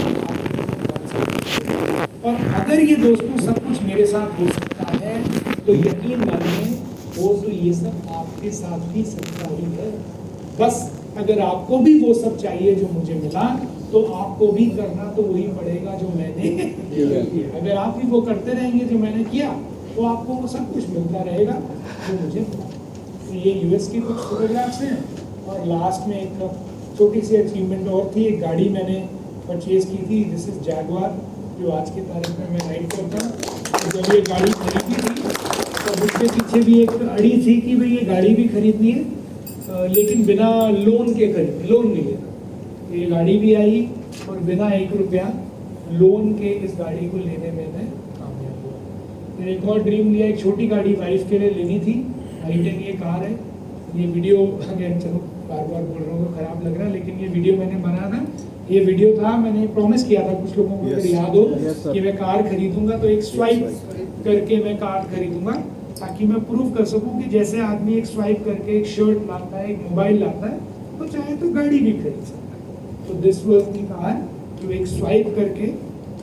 और अगर ये दोस्तों सब कुछ मेरे साथ हो सकता है तो यकीन मानिए वो तो ये सब आपके साथ भी सकता ही है। बस अगर आपको भी वो सब चाहिए जो मुझे मिला तो आपको भी करना तो वही पड़ेगा जो मैंने किया। अगर आप भी वो करते रहेंगे जो मैंने किया तो आपको वो सब कुछ मिलता रहेगा जो मुझे मिला। तो ये यूएस की कुछ फोटोग्राफ्स हैं। और लास्ट में एक छोटी सी अचीवमेंट और थी, एक गाड़ी मैंने परचेज की थी, दिस इज जैगवार, जो आज की तारीख में मैं राइड करता हूँ। तो जब ये गाड़ी खरीदी थी तो उसके पीछे भी एक अड़ी थी कि भाई ये गाड़ी भी खरीदनी है लेकिन बिना लोन के खरीदनी, लोन नहीं लेना। ये गाड़ी भी आई और बिना 1 रुपया लोन के इस गाड़ी को लेने में मैं कामयाब हुआ। फिर एक और ड्रीम लिया, एक छोटी गाड़ी वाइफ के लिए लेनी थी, i10 ये कार है। ये वीडियो अगेन चलो बार बार बोल रहा हूँ तो खराब लग रहा है, लेकिन ये वीडियो मैंने बनाया था, ये वीडियो था, मैंने प्रॉमिस किया था कुछ लोगों को अगर याद हो कि मैं कार खरीदूंगा तो एक स्वाइप करके मैं कार खरीदूंगा, ताकि मैं प्रूव कर सकूं कि जैसे आदमी एक स्वाइप करके एक शर्ट लाता है, एक मोबाइल लाता है, तो चाहे तो गाड़ी भी खरीद सकता है। तो दिस वाज द कार, जो एक स्वाइप करके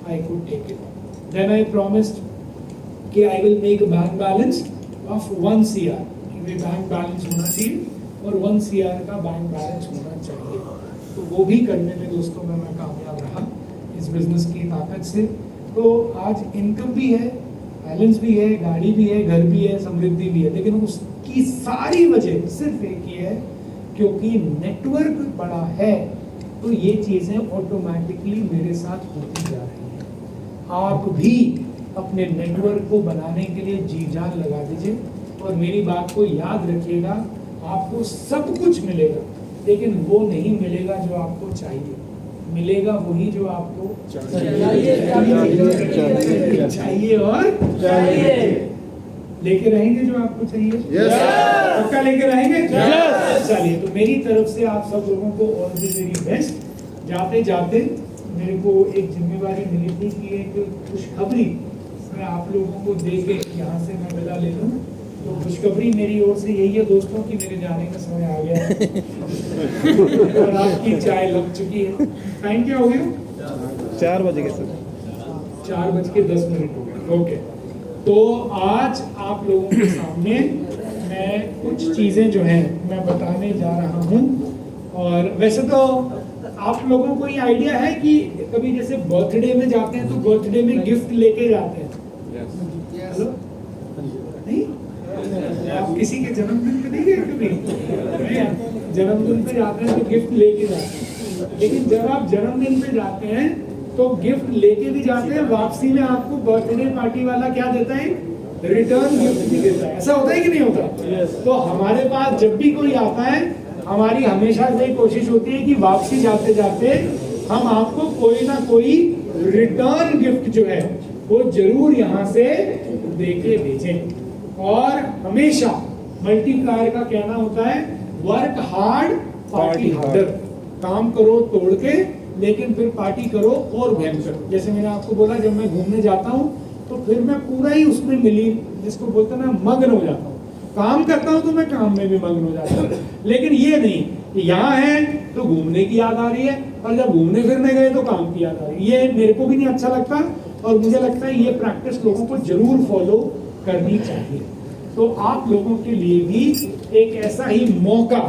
I could take it. Then I promised कि I will make bank balance of 1 CR, bank balance होना चाहिए और 1 CR का बैंक बैलेंस होना चाहिए। तो वो भी करने में दोस्तों मैं कामयाब रहा इस बिजनेस की ताकत से। तो आज इनकम भी है, बैलेंस भी है, गाड़ी भी है, घर भी है, समृद्धि भी है, लेकिन उसकी सारी वजह सिर्फ एक ही है, क्योंकि नेटवर्क बड़ा है तो ये चीज़ें ऑटोमेटिकली मेरे साथ होती जा रही हैं। आप भी अपने नेटवर्क को बनाने के लिए जी जान लगा दीजिए और मेरी बात को याद रखिएगा, आपको सब कुछ मिलेगा लेकिन वो नहीं मिलेगा जो आपको चाहिए, मिलेगा वही जो आपको चाहिए और लेके रहेंगे जो आपको चाहिए। पक्का लेके रहेंगे। चलिए, तो मेरी तरफ से आप सब लोगों को ऑल द वेरी बेस्ट। जाते जाते मेरे को एक जिम्मेवारी मिली थी कि एक खुशखबरी मैं आप लोगों को दे के यहाँ से मैं विदा ले लूँ। तो खुशखबरी मेरी ओर से यही है दोस्तों कि मेरे जाने का समय आ गया है और आपकी चाय लग चुकी है। टाइम क्या हो गया? 4 बजे के सर, 4:10 हो गए। ओके, तो आज आप लोगों के सामने मैं कुछ चीज़ें जो हैं मैं बताने जा रहा हूँ। और वैसे तो आप लोगों को ये आइडिया है कि कभी जैसे बर्थडे में जाते हैं तो बर्थडे में गिफ्ट लेके जाते हैं। हेलो, नहीं? आप किसी के जन्मदिन पे नहीं गए कभी? जन्मदिन पे जाते हैं तो गिफ्ट लेके जाते हैं, लेकिन जब आप जन्मदिन पे जाते हैं तो गिफ्ट लेके भी जाते हैं, वापसी में आपको बर्थडे पार्टी वाला क्या देता है? रिटर्न गिफ्ट भी देता है। ऐसा होता है कि नहीं होता? तो हमारे पास जब भी कोई आता है, हमारी हमेशा से कोशिश होती है कि वापसी जाते जाते हम आपको कोई ना कोई रिटर्न गिफ्ट जो है वो जरूर यहाँ से देके भेजें। और हमेशा मल्टीप्लायर का कहना होता है वर्क हार्ड पार्टी हार्डर, काम करो तोड़ के लेकिन फिर पार्टी करो और भयंकर। जैसे मैंने आपको बोला, जब मैं घूमने जाता हूँ तो फिर मैं पूरा ही उसमें मिली, जिसको बोलते हैं ना, मग्न हो जाता हूँ। काम करता हूँ तो मैं काम में भी मग्न हो जाता हूँ, लेकिन ये नहीं कि यहाँ है तो घूमने की याद आ रही है और जब घूमने फिरने गए तो काम की याद आ रही है। ये मेरे को भी नहीं अच्छा लगता और मुझे लगता है ये प्रैक्टिस लोगों को जरूर फॉलो करनी चाहिए। तो आप लोगों के लिए भी एक ऐसा ही मौका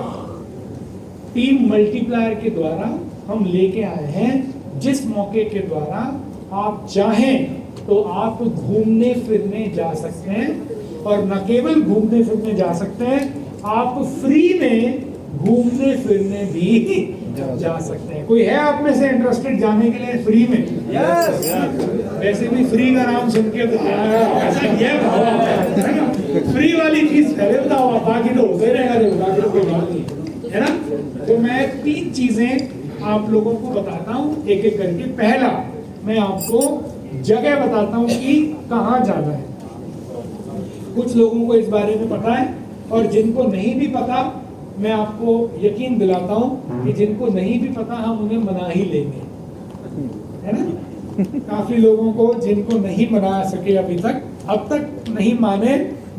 टीम मल्टीप्लायर के द्वारा हम लेके आए हैं, जिस मौके के द्वारा आप चाहें तो आप घूमने फिरने जा सकते हैं। और न केवल घूमने फिरने जा सकते हैं, आप फ्री में घूमने फिरने भी जा सकते हैं। कोई है आप में से इंटरेस्टेड जाने के लिए फ्री में? वैसे भी फ्री का नाम सुन के ऐसा ये फ्री वाली चीज पहले बताओ, बाकी तो होते रहेगा, बाकी तो कोई बात नहीं है ना। तो मैं 3 चीजें आप लोगों को बताता हूँ एक एक करके। पहला, मैं आपको जगह बताता हूँ कि कहाँ जाना है। कुछ लोगों को इस बारे में पता है, और जिनको नहीं भी पता, मैं आपको यकीन दिलाता हूँ कि जिनको नहीं भी पता हम उन्हें मना ही लेंगे, है ना। काफी लोगों को जिनको नहीं मना सके अभी तक, अब तक नहीं माने,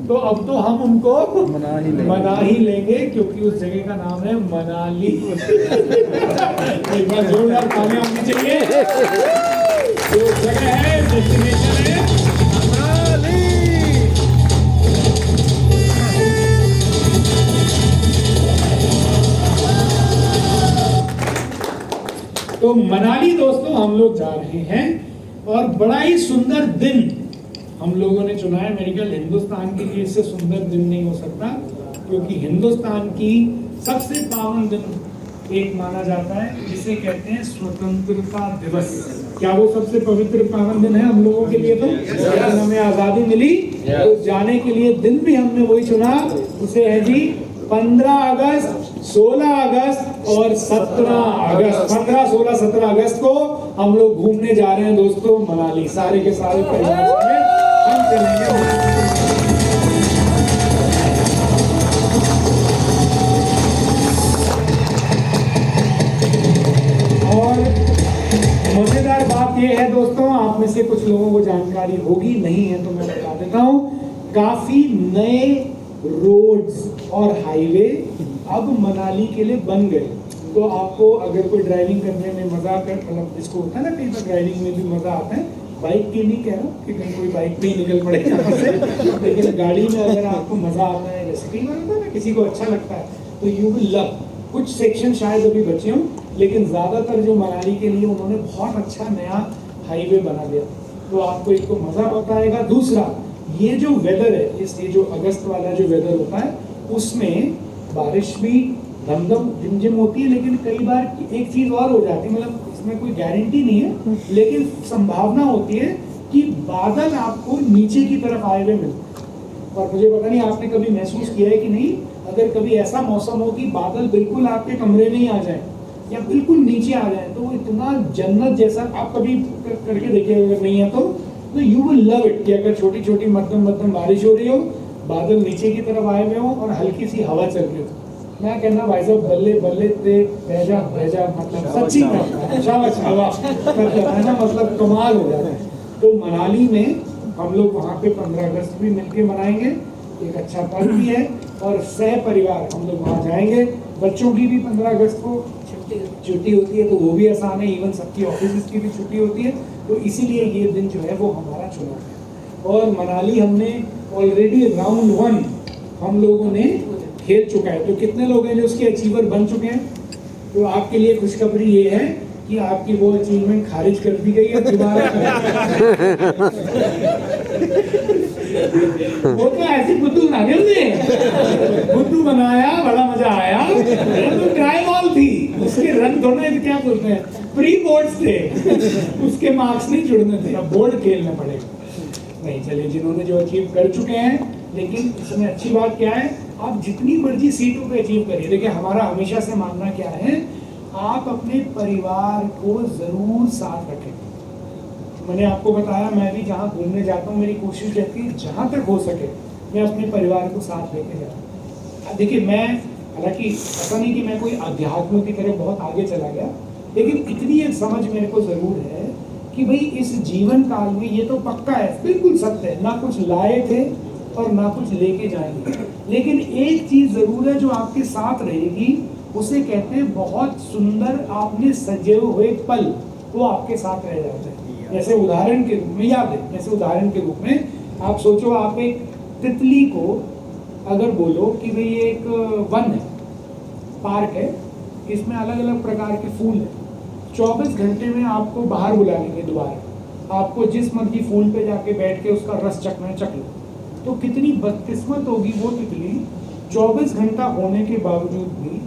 तो अब तो हम उनको मना ही लेंगे, क्योंकि उस जगह का नाम है मनाली। एक बार जोरदार तालियां होनी चाहिए। जो जगह है, डेस्टिनेशन है मनाली। तो मनाली दोस्तों हम लोग जा रहे हैं, और बड़ा ही सुंदर दिन हम लोगों ने चुना है। मेरे ख्याल हिंदुस्तान के लिए इससे सुंदर दिन नहीं हो सकता, क्योंकि हिंदुस्तान की सबसे पावन दिन एक माना जाता है, जिसे कहते हैं स्वतंत्रता दिवस। क्या वो सबसे पवित्र पावन दिन है हम लोगों के लिए? तो जब हमें आजादी मिली तो जाने के लिए दिन भी हमने वही चुना, उसे है जी 15 अगस्त, 16 अगस्त और 17 अगस्त। 15, 16, 17 अगस्त को हम लोग घूमने जा रहे हैं दोस्तों मनाली, सारे के सारे परिवार समेत हम चलेंगे। और मजेदार बात यह है दोस्तों, आप में से कुछ लोगों को जानकारी होगी, नहीं है तो मैं बता देता हूँ, काफी नए रोड्स और हाईवे अब मनाली के लिए बन गए। तो आपको अगर कोई ड्राइविंग करने में मजा कर, मतलब इसको होता है ना कई बार ड्राइविंग में भी मजा आता है, बाइक की नहीं कह रहा हूँ कि कहीं कोई बाइक पे ही निकल पड़े यहाँ से, लेकिन गाड़ी में अगर आपको मजा आता है, जैसे कई बार होता है ना किसी को अच्छा लगता है, तो यू विल लव। कुछ सेक्शन शायद अभी बचे हों, लेकिन ज्यादातर जो मनाली के लिए उन्होंने बहुत अच्छा नया हाईवे बना दिया, तो आपको एक तो मजा आता आएगा। दूसरा, ये जो वेदर है, ये जो अगस्त वाला जो वेदर होता है, उसमें बारिश भी धमधम झिमझिम होती है, लेकिन कई बार एक चीज और हो जाती है, मतलब इसमें कोई गारंटी नहीं है, लेकिन संभावना होती है कि बादल आपको नीचे की तरफ आए हुए मिलते हैं। और मुझे पता नहीं आपने कभी महसूस किया है कि नहीं, अगर कभी ऐसा मौसम हो कि बादल बिल्कुल आपके कमरे में ही आ जाए या बिल्कुल नीचे आ जाए, तो वो इतना जन्नत जैसा, आप कभी करके देखिए, अगर नहीं है तो यू विल लव इट। कि अगर छोटी छोटी मध्यम मध्यम बारिश हो रही हो, बादल नीचे की तरफ आए हुए हो और हल्की सी हवा चल रही हो, मैं कहना भाई साहब बल्ले बल्ले ते भेजा भेजा, मतलब सच्ची शाबाश हवा, मतलब है ना, मतलब कमाल हो जाता है। तो मनाली में हम लोग वहाँ पे 15 अगस्त भी मिलके मनाएंगे, एक अच्छा पर्व भी है, और सह परिवार हम लोग वहाँ जाएंगे। बच्चों की भी 15 अगस्त को छुट्टी होती है, तो वो भी आसान है, इवन सबकी ऑफिस की भी छुट्टी होती है, तो इसीलिए ये दिन जो है वो हमारा चुना है। और मनाली हमने ऑलरेडी राउंड 1 हम लोगों ने खेल चुका है। तो कितने लोग हैं जो उसके अचीवर बन चुके हैं? तो आपके लिए खुशखबरी ये है कि आपकी वो अचीवमेंट खारिज कर दी गई है दोबारा। वो तो ऐसे बुद्धू बुद्धू बनाया, बड़ा मजा आया, तो ट्राई बॉल थी, उसके रन थोड़े क्या बोलते हैं, प्री बोर्ड्स थे, उसके मार्क्स नहीं जुड़ने थे, अब बोर्ड खेलना पड़ेगा। नहीं चलिए, जिन्होंने जो अचीव कर चुके हैं, लेकिन इसमें अच्छी बात क्या है, आप जितनी मर्जी सीटों पे अचीव करिए। देखिए हमारा हमेशा से मानना क्या है, आप अपने परिवार को जरूर साथ रखें। मैंने आपको बताया, मैं भी जहाँ घूमने जाता हूँ, मेरी कोशिश रहती है जहाँ तक हो सके मैं अपने परिवार को साथ लेके जाऊँ। देखिए मैं, हालांकि ऐसा नहीं कि मैं कोई अध्यात्म की तरफ बहुत आगे चला गया, लेकिन इतनी एक समझ मेरे को जरूर है कि भाई इस जीवन काल में ये तो पक्का है, बिल्कुल सत्य है, ना कुछ लाए थे और ना कुछ लेके जाएंगे, लेकिन एक चीज जरूर है जो आपके साथ रहेगी, उसे कहते हैं बहुत सुंदर आपने सजे हुए पल, वो आपके साथ रह जाते हैं। जैसे उदाहरण के रूप में याद है, जैसे उदाहरण के रूप में आप सोचो, आप एक तितली को अगर बोलो कि भाई ये एक वन है, पार्क है, इसमें अलग अलग प्रकार के फूल हैं, 24 घंटे में आपको बाहर बुला लेंगे दोबारा, आपको जिस मर्जी फूल पे जाके बैठ के उसका रस चखना है चख लो। तो कितनी बदकिस्मत होगी वो तितली, 24 घंटा होने के बावजूद भी,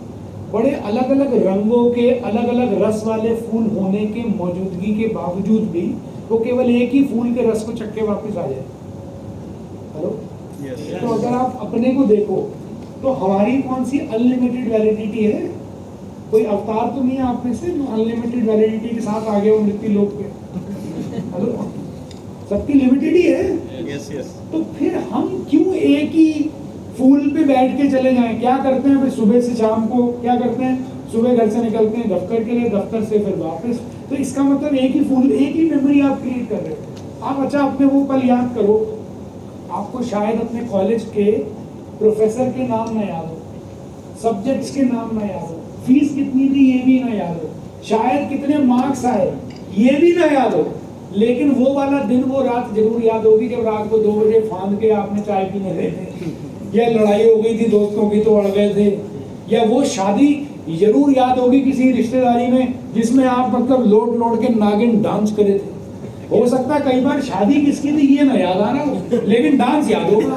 बड़े अलग अलग रंगों के अलग अलग रस वाले फूल होने के मौजूदगी के बावजूद भी, वो केवल एक ही फूल के रस को चख के वापस आ जाए। हेलो, तो अगर आप अपने को देखो तो हमारी कौन सी अनलिमिटेड वैलिडिटी है? कोई अवतार तो नहीं है आप में से जो अनलिमिटेड वैलिडिटी के साथ आ गए हो मृत्यु लोक पे। हेलो, सबकी लिमिटेड ही है। Yes yes. तो फिर हम क्यों एक ही फूल पे बैठ के चले जाएं? क्या करते हैं फिर सुबह से शाम को? क्या करते हैं? सुबह घर से निकलते हैं दफ्तर के लिए, दफ्तर से फिर वापस। तो इसका मतलब एक ही फूल, एक ही मेमोरी आप क्रिएट कर रहे हो। आप अच्छा अपने वो पल याद करो, आपको शायद अपने कॉलेज के प्रोफेसर के नाम ना याद हो, सब्जेक्ट्स के नाम ना याद हो, फीस कितनी थी ये भी ना याद हो, शायद कितने मार्क्स आए ये भी ना याद हो, लेकिन वो वाला दिन वो रात जरूर याद होगी जब रात को 2 बजे फांद के आपने चाय पीने गए थे, या लड़ाई हो गई थी दोस्तों की तो अड़ गए थे, या वो शादी जरूर याद होगी किसी रिश्तेदारी में जिसमें आप मतलब लोट के नागिन डांस करे थे। हो सकता है कई बार शादी किसकी थी ये ना याद आ रहा हो, लेकिन डांस याद होगा।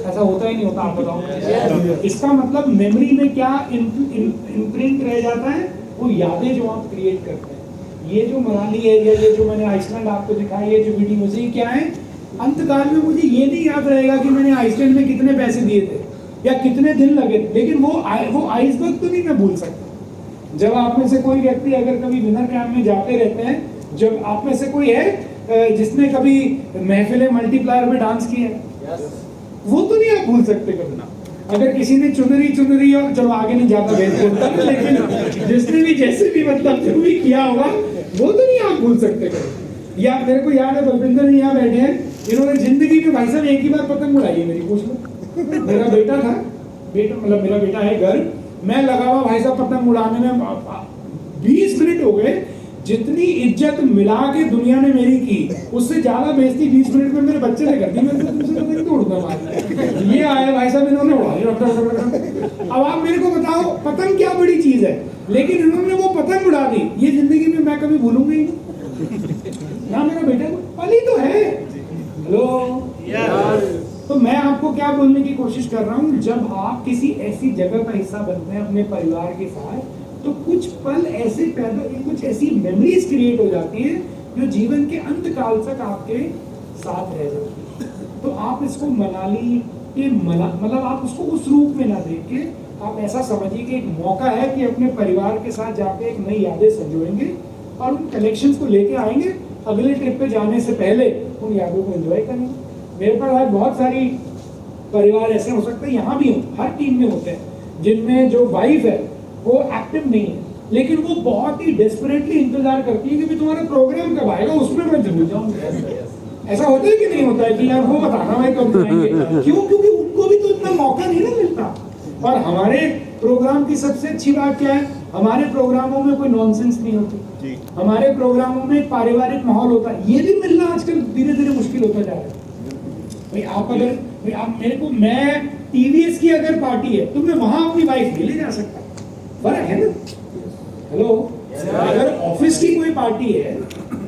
ऐसा होता ही नहीं होता? आप बताओ। इसका मतलब मेमोरी में क्या इम्प्रिंट रह जाता है? वो यादें जो आप क्रिएट करते हैं। ये जो मनाली है, ये जो मैंने आइसलैंड आपको दिखाया, ये जो वीडियो ये क्या है? अंतकाल में मुझे ये नहीं याद रहेगा कि मैंने आइसलैंड में कितने पैसे दिए थे या कितने दिन लगे, लेकिन वो आइसबर्ग तो नहीं मैं भूल सकता। जब आप में से कोई व्यक्ति अगर कभी विनर कैंप में जाते रहते हैं, जब आप में से कोई है जिसने कभी महफिल मल्टीप्लायर में डांस किया है, वो तो नहीं आप भूल सकते कभी ना। अगर किसी ने चुनरी और चलो आगे नहीं जाता भेद बोलता, लेकिन जिसने भी जैसे भी मतलब जो भी किया होगा वो तो नहीं आप भूल सकते कभी। या मेरे को याद है बलविंदर जी यहाँ बैठे हैं, इन्होंने जिंदगी में भाई साहब एक ही बार पतंग उड़ाई है मेरी, पूछ लो। मेरा बेटा था, मतलब मेरा बेटा है घर, मैं लगा हुआ भाई साहब पतंग उड़ाने में 20 मिनट हो गए। जितनी इज्जत मिला के दुनिया ने मेरी की, उससे ज्यादा बेइज्जती 20 मिनट में मेरे बच्चे ने कर दी। मैं तो तुमसे पतंग तो उड़ना मार ये आया भाई साहब, इन्होंने उड़ा लिया। अब आप मेरे को बताओ पतंग क्या बड़ी चीज है, लेकिन इन्होंने वो पतंग उड़ा दी, ये जिंदगी में मैं कभी भूलूंगा ही नहीं। ना मेरा बेटा पली तो है। हेलो, तो मैं आपको क्या बोलने की कोशिश कर रहा हूँ, जब आप किसी ऐसी जगह का हिस्सा बनते हैं अपने परिवार के साथ, तो कुछ पल ऐसे पैदा, कुछ ऐसी मेमोरीज क्रिएट हो जाती है जो जीवन के अंत काल तक आपके साथ रह जाती है। तो आप इसको मनाली के मतलब आप उसको उस रूप में ना देख के आप ऐसा समझिए कि एक मौका है कि अपने परिवार के साथ जाके एक नई यादें संजोएंगे और उन कलेक्शंस को लेके आएंगे। अगले ट्रिप पे जाने से पहले उन यादों को एंजॉय करेंगे। मेरे पास आज बहुत सारी परिवार ऐसे हो सकते हैं, यहाँ भी हो, हर टीम में होते हैं, जिनमें जो वाइफ है वो एक्टिव नहीं है, लेकिन वो बहुत ही डेस्परेटली इंतजार करती है कि भी तुम्हारा प्रोग्राम कब आएगा, उसमें मैं जरूर जाऊंगा। ऐसा होता है कि नहीं होता है कि यार वो बताना भाई कब जाएंगे? क्यों? क्योंकि उनको भी तो इतना मौका नहीं ना मिलता। और हमारे प्रोग्राम की सबसे अच्छी बात क्या है, हमारे प्रोग्रामों में कोई नॉनसेंस नहीं होती, हमारे प्रोग्रामों में एक पारिवारिक माहौल होता है। ये भी मिलना आजकल धीरे धीरे मुश्किल होता जा रहा है। भाई आप अगर आप मेरे को, मैं टीवीएस की अगर पार्टी है तो मैं वहां अपनी वाइफ नहीं ले जा सकता, फर्क है ना। हेलो, अगर ऑफिस की कोई पार्टी है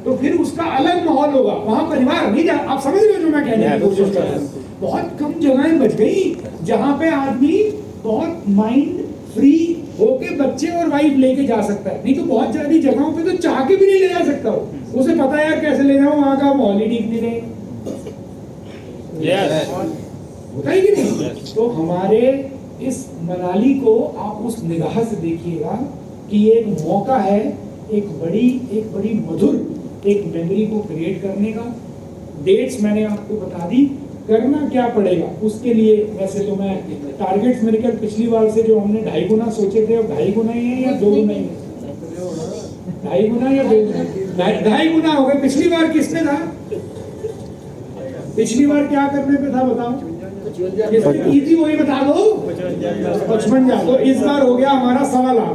तो फिर उसका अलग माहौल होगा, वहां परिवार नहीं जा। आप समझ रहे हो जो मैं कहने की कोशिश कर रहा हूँ? बहुत कम जगहें बच गई जहां पे आदमी बहुत माइंड फ्री होके बच्चे और वाइफ लेके जा सकता है, नहीं तो बहुत सारी जगहों पे तो चाह के भी नहीं ले जा सकता हो। उसे पता है यार कैसे ले जाऊं, वहां का माहौल ही ठीक नहीं रहेगा। होता है कि नहीं? तो हमारे इस मनाली को आप उस निगाह से देखिएगा कि ये एक मौका है, एक बड़ी मधुर एक मेमोरी को क्रिएट करने का। डेट्स मैंने आपको बता दी, करना क्या पड़ेगा उसके लिए। वैसे तो मैं टारगेट्स मेरे ख्याल पिछली बार से जो हमने 2.5 गुना सोचे थे, अब 2.5 गुना ही है या 2 गुना ही है? 2.5 गुना या 2 गुना? 2.5 गुना हो गए। पिछली बार किसने था? पिछली बार क्या करने पे था बताओ? की थी वही बता दो। 55। तो इस बार हो गया हमारा 1.25 लाख।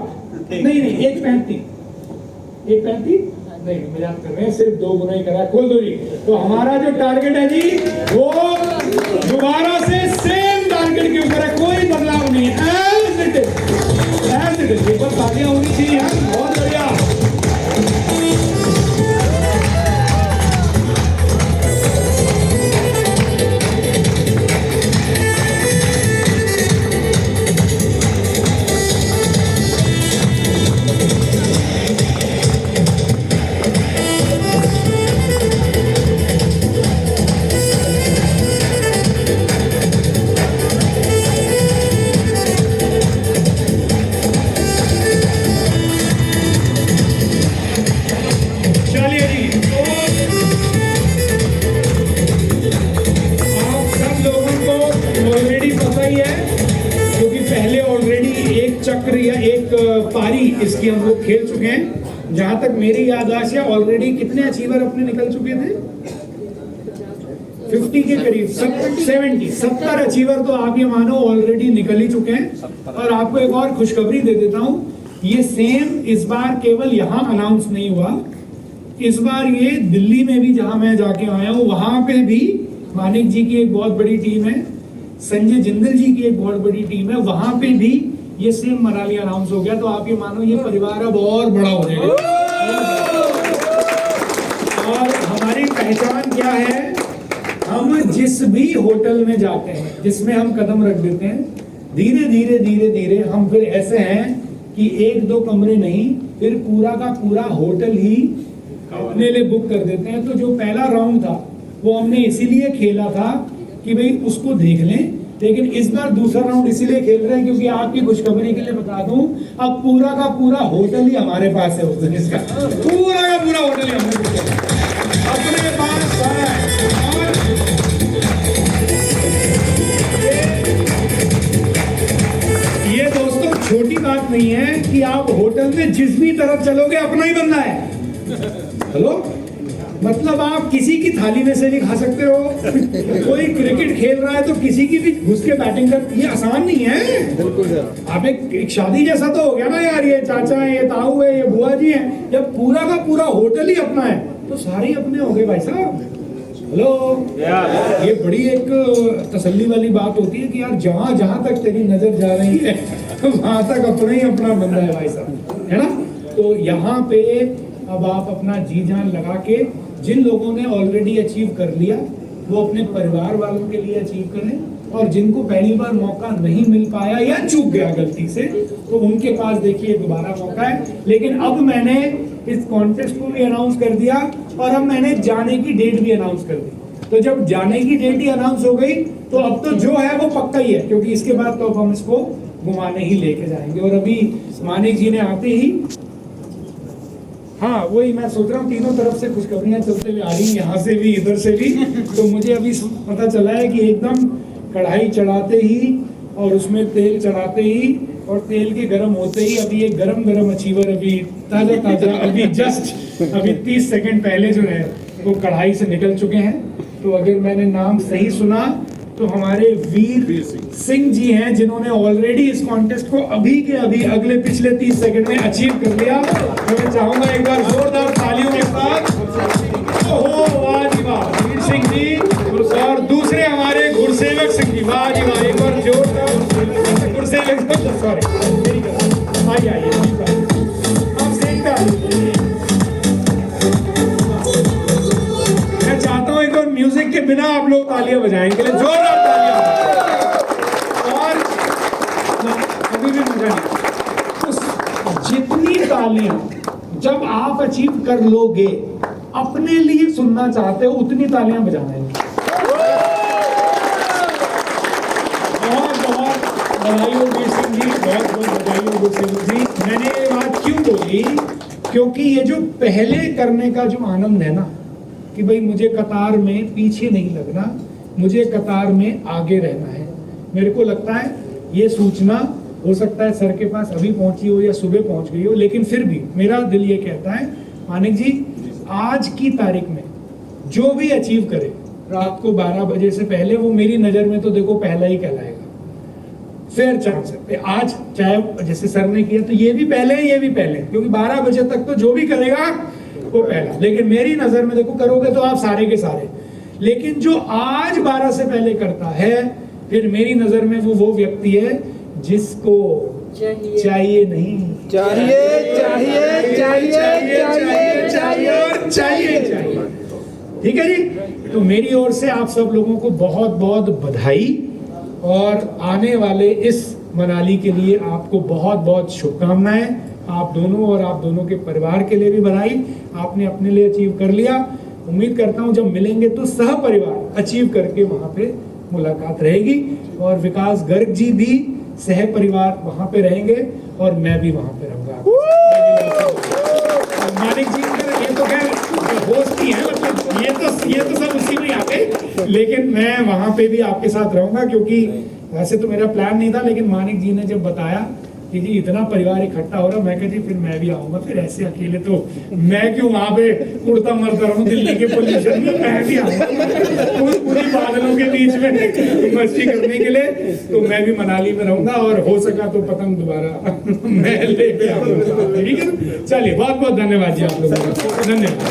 नहीं 1.35 नहीं, मजाक कर रहे हैं, सिर्फ 2 गुना ही करा। खोल दो जी। तो हमारा जो टारगेट है जी वो दोबारा से सेम टारगेट के ऊपर है, कोई बदलाव नहीं है। As it is. एक बार तालियां होनी चाहिए। बहुत बढ़िया। एक चक्र या एक पारी इसकी हम लोग खेल चुके हैं। जहां तक मेरी याददाश्त है ऑलरेडी कितने अचीवर अपने निकल चुके थे? 50 के करीब, 70 अचीवर तो आप ये मानो ऑलरेडी निकल ही चुके हैं। और आपको एक और खुशखबरी दे देता हूं, ये सेम इस बार केवल यहाँ अनाउंस नहीं हुआ, इस बार ये दिल्ली में भी जहां मैं जाके आया हूं वहां पे भी मानिक जी की एक बहुत बड़ी टीम है, संजय जिंदल जी की एक बहुत बड़ी टीम है, वहां पे भी ये सेम मनाली अनाउंस हो गया। तो आप ये मानो ये परिवार अब और बड़ा हो जाएगा। और हमारी पहचान क्या है, हम जिस भी होटल में जाते हैं जिसमें हम कदम रख देते हैं, धीरे धीरे धीरे धीरे हम फिर ऐसे हैं कि 1-2 कमरे नहीं, फिर पूरा का पूरा होटल ही अपने लिए बुक कर देते हैं। तो जो पहला राउंड था वो हमने इसीलिए खेला था कि भाई उसको देख लें, लेकिन इस बार दूसरा राउंड इसीलिए खेल रहे हैं क्योंकि आपकी खुशखबरी के लिए बता दूं, अब पूरा का पूरा होटल ही हमारे पास है। उस दिन इसका पूरा का पूरा होटल ही हमने बुक किया अपने पास है। ये दोस्तों छोटी बात नहीं है कि आप होटल में जिस भी तरफ चलोगे अपना ही बंदा है। हेलो, मतलब आप किसी की थाली में से भी खा सकते हो, कोई क्रिकेट खेल रहा है तो किसी की भी घुस के बैटिंग कर, ये आसान नहीं है। बिल्कुल सर। आप एक शादी जैसा तो हो गया ना यार, ये चाचा है, ये ताऊ है, ये बुआ जी है, जब पूरा का पूरा होटल ही अपना है तो सारे ही अपने हो गए भाई साहब। हेलो, ये बड़ी एक तसल्ली वाली बात होती है कि यार जहां जहां तक तेरी नजर जा रही है वहां तक अपना ही अपना बंदा है भाई साहब, है ना। तो यहाँ पे अब आप अपना जी जान लगा के, जिन लोगों ने ऑलरेडी अचीव कर लिया वो अपने परिवार वालों के लिए अचीव करें, और जिनको पहली बार मौका नहीं मिल पाया या चूक गया गलती से, तो उनके पास देखिए दोबारा मौका है। लेकिन अब मैंने इस कॉन्टेस्ट को भी अनाउंस कर दिया और अब मैंने जाने की डेट भी अनाउंस कर दी। तो जब जाने की डेट ही अनाउंस हो गई तो अब तो जो है वो पक्का ही है, क्योंकि इसके बाद तो अब हम इसको घुमाने ही लेके जाएंगे। और अभी मानिक जी ने आते ही, हाँ वही मैं सोच रहा हूँ, तीनों तरफ से खुशखबरियां चलते हुए आ रही हैं, यहाँ से भी इधर से भी। तो मुझे अभी पता चला है कि एकदम कढ़ाई चढ़ाते ही और उसमें तेल चढ़ाते ही और तेल के गर्म होते ही अभी एक गरम अचीवर अभी ताजा अभी जस्ट अभी 30 सेकंड पहले जो है वो कढ़ाई से निकल चुके हैं। तो अगर मैंने नाम सही सुना तो हमारे वीर सिंह जी हैं, जिन्होंने ऑलरेडी इस कॉन्टेस्ट को अभी के अभी अगले पिछले 30 सेकंड में अचीव कर लिया। तो मैं चाहूंगा एक बार जोरदार तालियों के साथ, ओहो वाह जी वाह, वीर सिंह जी। और दूसरे हमारे गुरसेवक सिंह जी, वाह जी वाह, एक बार जोरदार गुरसेवक, सॉरी आइए आप सेकता, मैं चाहता हूँ एक बार म्यूजिक के बिना आप लोग तालियां बजाएंगे, जोरदार तालियां। और अभी भी मजा नहीं, जितनी तालियां जब आप अचीव कर लोगे, अपने लिए सुनना चाहते हो उतनी तालियां बजाना है। बहुत बधाई हो वीर सिंह जी, बहुत बधाई हो गुरसेवक जी। मैंने ये बात क्यों बोली, क्योंकि ये जो पहले करने का जो आनंद है ना, कि भाई मुझे कतार में पीछे नहीं लगना, मुझे कतार में आगे रहना है। मेरे को लगता है ये सूचना हो सकता है सर के पास अभी पहुंची हो या सुबह पहुंच गई हो, लेकिन फिर भी मेरा दिल ये कहता है मानिक जी, आज की तारीख में जो भी अचीव करे रात को 12 बजे से पहले, वो मेरी नजर में तो देखो पहला ही कहलाएगा, फेयर चांस है। आज चाहे जैसे सर ने किया तो ये भी पहले है, ये भी पहले, क्योंकि 12 बजे तक तो जो भी करेगा वो पहला। लेकिन मेरी नजर में देखो करोगे तो आप सारे के सारे, लेकिन जो आज 12 से पहले करता है, फिर मेरी नजर में वो व्यक्ति है जिसको चाहिए नहीं, चाहिए। ठीक है जी। तो मेरी ओर से आप सब लोगों को बहुत बहुत बधाई, और आने वाले इस मनाली के लिए आपको बहुत बहुत शुभकामनाएं। आप दोनों और आप दोनों के परिवार के लिए भी बधाई, आपने अपने लिए अचीव कर लिया। उम्मीद करता हूं जब मिलेंगे तो सह परिवार अचीव करके वहां पे मुलाकात रहेगी, और विकास गर्ग जी भी सह परिवार वहां पे रहेंगे और मैं भी वहां पे रहूंगा। मानिक जी ये तो खैर होस्ट ही है, मतलब ये तो सब उसी में आते, लेकिन मैं वहां पे भी आपके साथ रहूंगा, क्योंकि वैसे तो मेरा प्लान नहीं था, लेकिन मानिक जी ने जब बताया क्योंकि इतना परिवार इकट्ठा हो रहा, मैं कहती फिर मैं भी आऊंगा, फिर ऐसे अकेले तो मैं क्यों वहां पे उड़ता मरता रहूं दिल्ली के पोल्यूशन में, मैं भी आऊंगा पूरी बादलों के बीच में मस्ती करने के लिए। तो मैं भी मनाली में रहूंगा और हो सका तो पतंग दोबारा मैं लेके आऊंगा, ठीक है ना? चलिए बहुत बहुत धन्यवाद जी आप लोगों का, धन्यवाद।